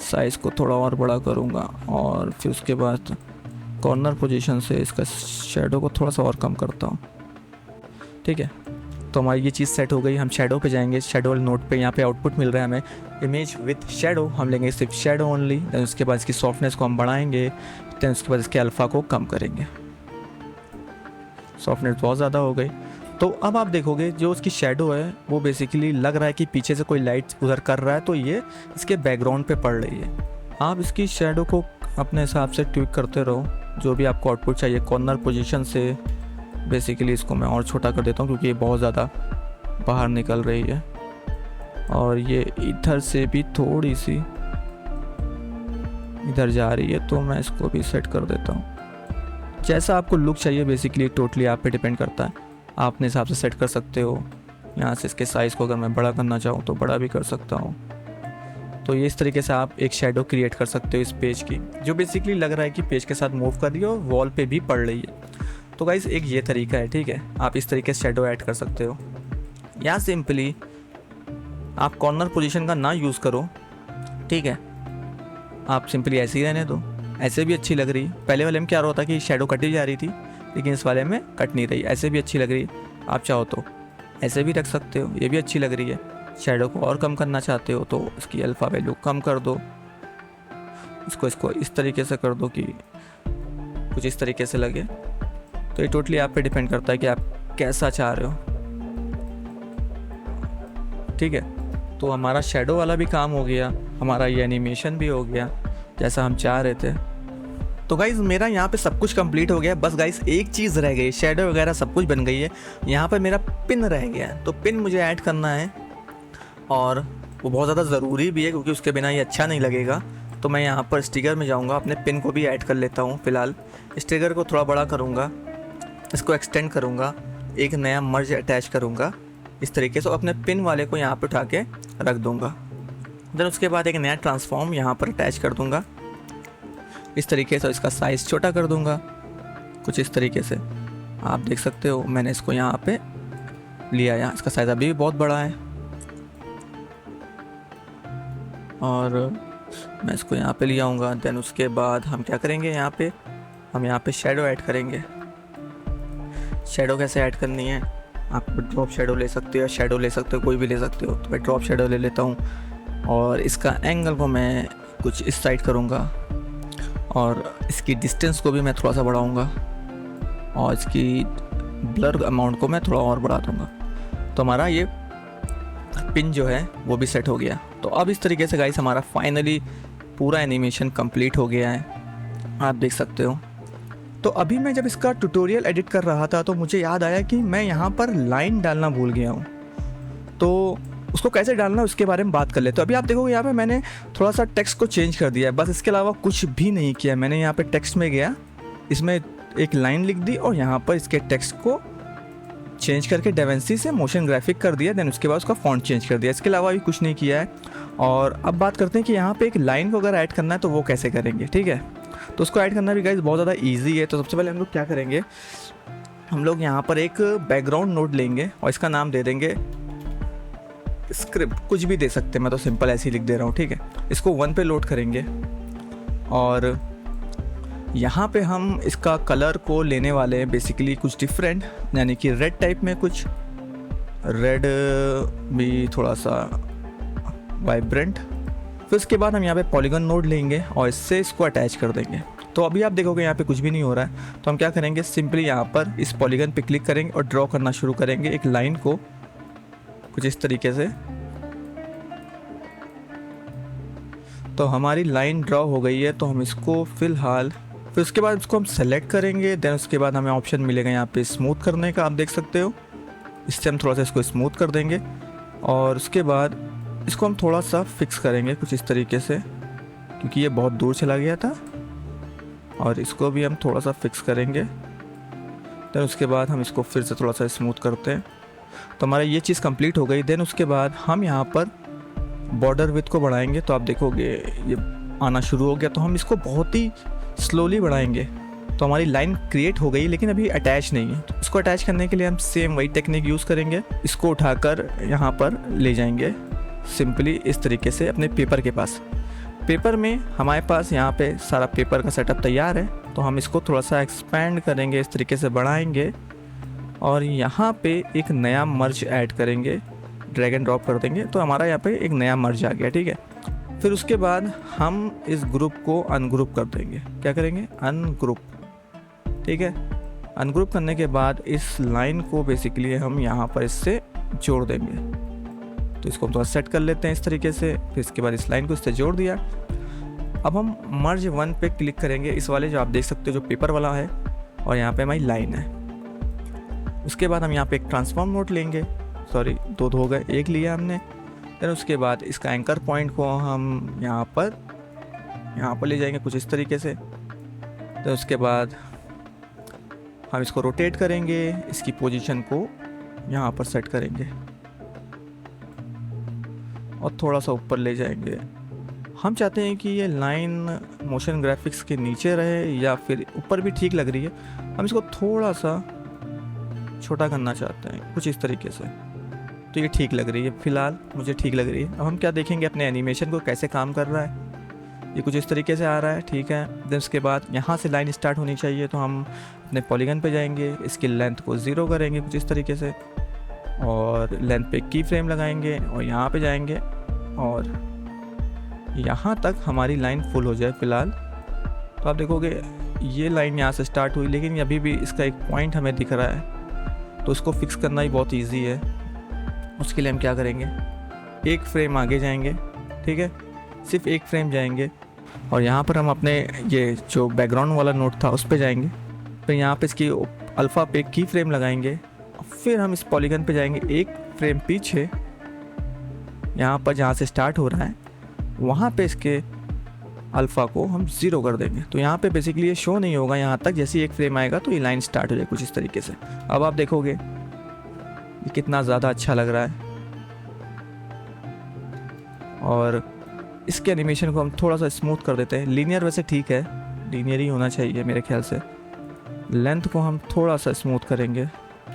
साइज़ को थोड़ा और बड़ा करूँगा, और फिर उसके बाद कॉर्नर पोजीशन से इसका शैडो को थोड़ा सा और कम करता हूँ। ठीक है, तो हमारी ये चीज़ सेट हो गई। हम शैडो पे जाएंगे, शैडो वाले नोट पे यहाँ पे आउटपुट मिल रहा है हमें इमेज विद शैडो, हम लेंगे सिर्फ शैडो ओनली। देन उसके बाद इसकी सॉफ्टनेस को हम बढ़ाएंगे। देन उसके बाद इसके अल्फ़ा को कम करेंगे, सॉफ्टनेस बहुत ज़्यादा हो गई। तो अब आप देखोगे जो उसकी शैडो है वो बेसिकली लग रहा है कि पीछे से कोई लाइट उधर कर रहा है, तो ये इसके बैकग्राउंड पे पड़ रही है। आप इसकी शैडो को अपने हिसाब से ट्विक करते रहो, जो भी आपको आउटपुट चाहिए। कॉर्नर पोजीशन से बेसिकली इसको मैं और छोटा कर देता हूँ क्योंकि ये बहुत ज़्यादा बाहर निकल रही है, और ये इधर से भी थोड़ी सी इधर जा रही है, तो मैं इसको भी सेट कर देता हूँ। जैसा आपको लुक चाहिए बेसिकली टोटली आप पे डिपेंड करता है, आप अपने हिसाब से सेट कर सकते हो। यहाँ से इसके साइज़ को अगर मैं बड़ा करना चाहूँ तो बड़ा भी कर सकता हूँ। तो ये इस तरीके से आप एक शैडो क्रिएट कर सकते हो इस पेज की, जो बेसिकली लग रहा है कि पेज के साथ मूव कर रही है और वॉल पे भी पड़ रही है। तो गाइस एक ये तरीका है, ठीक है, आप इस तरीके से शैडो ऐड कर सकते हो। या सिंपली आप कॉर्नर पोजीशन का ना यूज़ करो, ठीक है, आप सिंपली ऐसे ही रहने दो, ऐसे भी अच्छी लग रही। पहले वाले में क्या होता कि शैडो कटी जा रही थी, लेकिन इस वाले में कट नहीं रही, ऐसे भी अच्छी लग रही। आप चाहो तो ऐसे भी रख सकते हो, ये भी अच्छी लग रही है। शैडो को और कम करना चाहते हो तो इसकी अल्फ़ा वैल्यू कम कर दो, इसको इस तरीके से कर दो कि कुछ इस तरीके से लगे। तो ये टोटली आप पे डिपेंड करता है कि आप कैसा चाह रहे हो। ठीक है, तो हमारा शैडो वाला भी काम हो गया, हमारा ये एनिमेशन भी हो गया जैसा हम चाह रहे थे। तो गाइज़ मेरा यहाँ पे सब कुछ कंप्लीट हो गया, बस गाइज़ एक चीज़ रह गई, शैडो वगैरह सब कुछ बन गई है। यहाँ पर मेरा पिन रह गया है, तो पिन मुझे ऐड करना है, और वो बहुत ज़्यादा ज़रूरी भी है क्योंकि उसके बिना ये अच्छा नहीं लगेगा। तो मैं यहाँ पर स्टिकर में जाऊँगा, अपने पिन को भी ऐड कर लेता हूँ। फ़िलहाल स्टिकर को थोड़ा बड़ा करूँगा, इसको एक्सटेंड करूँगा, एक नया मर्ज अटैच करूँगा इस तरीके से, और अपने पिन वाले को यहाँ पर उठा के रख दूँगा। देन उसके बाद एक नया ट्रांसफॉर्म यहाँ पर अटैच कर दूँगा इस तरीके से, इसका साइज़ छोटा कर दूँगा कुछ इस तरीके से। आप देख सकते हो मैंने इसको यहाँ पे लिया, यहाँ इसका साइज़ अभी भी बहुत बड़ा है, और मैं इसको यहाँ पे ले आऊँगा। देन उसके बाद हम क्या करेंगे, हम यहाँ पे शैडो ऐड करेंगे। शैडो कैसे ऐड करनी है, आप ड्रॉप शैडो ले सकते हो या शैडो ले सकते हो, कोई भी ले सकते हो। तो मैं ड्रॉप शैडो ले लेता हूँ, और इसका एंगल को मैं कुछ इस साइड करूँगा, और इसकी डिस्टेंस को भी मैं थोड़ा सा बढ़ाऊँगा, और इसकी ब्लर अमाउंट को मैं थोड़ा और बढ़ा दूँगा। तो हमारा ये पिन जो है वो भी सेट हो गया। तो अब इस तरीके से गाइस हमारा फाइनली पूरा एनिमेशन कंप्लीट हो गया है, आप देख सकते हो। तो अभी मैं जब इसका ट्यूटोरियल एडिट कर रहा था तो मुझे याद आया कि मैं यहाँ पर लाइन डालना भूल गया हूँ, तो उसको कैसे डालना उसके बारे में बात कर लेते हैं। तो अभी आप देखोगे यहाँ पे मैंने थोड़ा सा टेक्स्ट को चेंज कर दिया है, बस इसके अलावा कुछ भी नहीं किया। मैंने यहाँ पे टेक्स्ट में गया, इसमें एक लाइन लिख दी, और यहाँ पर इसके टेक्स्ट को चेंज करके डेवेंसी से मोशन ग्राफिक कर दिया। देन उसके बाद उसका फ़ॉन्ट चेंज कर दिया, इसके अलावा भी कुछ नहीं किया है। और अब बात करते हैं कि यहाँ पे एक लाइन को अगर ऐड करना है तो वो कैसे करेंगे, ठीक है। तो उसको ऐड करना भी गाइस बहुत ज़्यादा ईजी है। तो सबसे पहले हम लोग क्या करेंगे, हम लोग यहाँ पर एक बैकग्राउंड नोट लेंगे और इसका नाम दे देंगे स्क्रिप्ट, कुछ भी दे सकते हैं, मैं तो सिंपल ऐसे ही लिख दे रहा हूँ, ठीक है। इसको 1 पे लोड करेंगे और यहाँ पे हम इसका कलर को लेने वाले हैं बेसिकली कुछ डिफरेंट, यानी कि रेड टाइप में, कुछ रेड भी थोड़ा सा वाइब्रेंट। फिर उसके बाद हम यहाँ पे पॉलीगन नोड लेंगे और इससे इसको अटैच कर देंगे। तो अभी आप देखोगे यहाँ पे कुछ भी नहीं हो रहा है, तो हम क्या करेंगे, सिंपली यहाँ पर इस पॉलीगन पे क्लिक करेंगे और ड्रॉ करना शुरू करेंगे एक लाइन को कुछ इस तरीके से। तो हमारी लाइन ड्रॉ हो गई है, तो हम इसको फिलहाल, फिर उसके बाद इसको हम सेलेक्ट करेंगे। देन उसके बाद हमें ऑप्शन मिलेगा यहाँ पे स्मूथ करने का, आप देख सकते हो। इससे हम थोड़ा सा इसको स्मूथ कर देंगे और उसके बाद इसको हम थोड़ा सा फिक्स करेंगे कुछ इस तरीके से, क्योंकि ये बहुत दूर चला गया था। और इसको भी हम थोड़ा सा फिक्स करेंगे। देन उसके बाद हम इसको फिर से थोड़ा सा स्मूथ करते हैं। तो हमारा ये चीज़ कंप्लीट हो गई। देन उसके बाद हम यहाँ पर बॉर्डर विड्थ को बढ़ाएंगे। तो आप देखोगे ये आना शुरू हो गया। तो हम इसको बहुत ही स्लोली बढ़ाएंगे। तो हमारी लाइन क्रिएट हो गई, लेकिन अभी अटैच नहीं है। तो इसको अटैच करने के लिए हम सेम वही टेक्निक यूज़ करेंगे। इसको उठाकर यहाँ पर ले जाएंगे सिंपली इस तरीके से अपने पेपर के पास। पेपर में हमारे पास यहाँ पे सारा पेपर का सेटअप तैयार है। तो हम इसको थोड़ा सा एक्सपेंड करेंगे, इस तरीके से बढ़ाएंगे और यहाँ पे एक नया मर्ज ऐड करेंगे, ड्रैग एंड ड्रॉप कर देंगे। तो हमारा यहाँ पे एक नया मर्ज आ गया, ठीक है। फिर उसके बाद हम इस ग्रुप को अनग्रुप कर देंगे। क्या करेंगे, अनग्रुप, ठीक है। अनग्रुप करने के बाद इस लाइन को बेसिकली हम यहाँ पर इससे जोड़ देंगे। तो इसको हम थोड़ा सेट कर लेते हैं इस तरीके से। फिर इसके बाद इस लाइन को इससे जोड़ दिया। अब हम मर्ज 1 पे क्लिक करेंगे, इस वाले जो आप देख सकते हो जो पेपर वाला है, और यहाँ पे हमारी लाइन है। उसके बाद हम यहाँ पे एक ट्रांसफॉर्म नोट लेंगे, सॉरी 2 हो गए, एक लिया हमने। फिर उसके बाद इसका एंकर पॉइंट को हम यहाँ पर ले जाएंगे कुछ इस तरीके से। तो उसके बाद हम इसको रोटेट करेंगे, इसकी पोजीशन को यहाँ पर सेट करेंगे और थोड़ा सा ऊपर ले जाएंगे। हम चाहते हैं कि ये लाइन मोशन ग्राफिक्स के नीचे रहे या फिर ऊपर भी ठीक लग रही है। हम इसको थोड़ा सा छोटा करना चाहते हैं कुछ इस तरीके से। तो ये ठीक लग रही है, फ़िलहाल मुझे ठीक लग रही है। अब हम क्या देखेंगे अपने एनिमेशन को कैसे काम कर रहा है। ये कुछ इस तरीके से आ रहा है, ठीक है। देन उसके बाद यहाँ से लाइन स्टार्ट होनी चाहिए। तो हम अपने पॉलीगन पे जाएंगे, इसकी लेंथ को 0 करेंगे कुछ इस तरीके से और लेंथ पे की फ्रेम लगाएंगे और यहाँ पे जाएंगे और यहाँ तक हमारी लाइन फुल हो जाए फ़िलहाल। तो आप देखोगे ये लाइन यहाँ से स्टार्ट हुई, लेकिन अभी भी इसका एक पॉइंट हमें दिख रहा है। तो उसको फिक्स करना ही बहुत ईजी है। उसके लिए हम क्या करेंगे, एक फ्रेम आगे जाएंगे, ठीक है, सिर्फ एक फ्रेम जाएंगे और यहाँ पर हम अपने ये जो बैकग्राउंड वाला नोट था उस पर जाएंगे। फिर यहाँ पे इसकी अल्फ़ा पे की फ्रेम लगाएंगे। फिर हम इस पॉलीगन पे जाएंगे एक फ्रेम पीछे, यहाँ पर जहाँ से स्टार्ट हो रहा है वहाँ पे इसके अल्फ़ा को हम 0 कर देंगे। तो यहाँ पे बेसिकली ये शो नहीं होगा यहाँ तक, जैसे एक फ्रेम आएगा तो ये लाइन स्टार्ट हो जाए कुछ इस तरीके से। अब आप देखोगे ये कितना ज़्यादा अच्छा लग रहा है। और इसके एनिमेशन को हम थोड़ा सा स्मूथ कर देते हैं। लीनियर वैसे ठीक है, लीनियर ही होना चाहिए मेरे ख्याल से। लेंथ को हम थोड़ा सा स्मूथ करेंगे।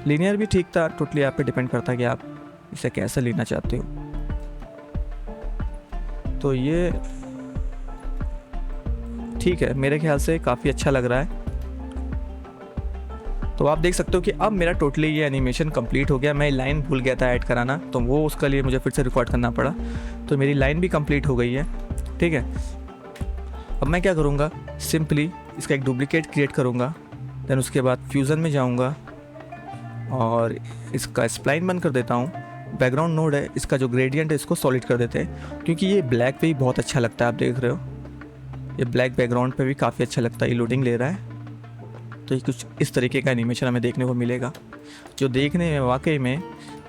लीनियर भी ठीक था, टोटली आप पे डिपेंड करता है कि आप इसे कैसे लेना चाहते हो। तो ये ठीक है, मेरे ख्याल से काफ़ी अच्छा लग रहा है। तो आप देख सकते हो कि अब मेरा टोटली ये एनिमेशन कंप्लीट हो गया। मैं लाइन भूल गया था ऐड कराना, तो वो उसके लिए मुझे फिर से रिकॉर्ड करना पड़ा। तो मेरी लाइन भी कंप्लीट हो गई है, ठीक है। अब मैं क्या करूँगा, सिंपली इसका एक डुप्लीकेट क्रिएट करूँगा। देन उसके बाद फ्यूज़न में जाऊँगा और इसका स्प्लाइन बंद कर देता हूँ। बैकग्राउंड नोड है, इसका जो ग्रेडियंट है इसको सॉलिड कर देते हैं, क्योंकि ये ब्लैक पे ही बहुत अच्छा लगता है। आप देख रहे हो ये ब्लैक बैकग्राउंड पे भी काफ़ी अच्छा लगता है। ये लोडिंग ले रहा है, तो ये कुछ इस तरीके का एनिमेशन हमें देखने को मिलेगा, जो देखने में वाकई में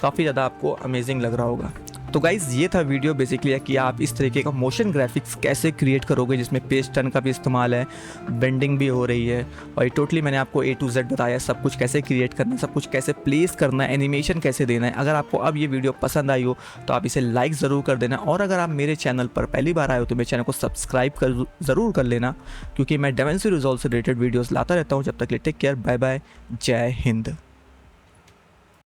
काफ़ी ज़्यादा आपको अमेजिंग लग रहा होगा। तो गाइज़ ये था वीडियो बेसिकली कि आप इस तरीके का मोशन ग्राफिक्स कैसे क्रिएट करोगे जिसमें पेज टर्न का भी इस्तेमाल है, बेंडिंग भी हो रही है, और ये टोटली मैंने आपको A to Z बताया सब कुछ कैसे क्रिएट करना है, सब कुछ कैसे प्लेस करना है, एनिमेशन कैसे देना है। अगर आपको अब ये वीडियो पसंद आई हो तो आप इसे लाइक ज़रूर कर देना, और अगर आप मेरे चैनल पर पहली बार आए हो तो मेरे चैनल को सब्सक्राइब ज़रूर कर लेना, क्योंकि मैं DaVinci Resolve से रिलेटेड वीडियोज़ लाता रहता हूँ। जब तक के लिए टेक केयर, बाय बाय, जय हिंद।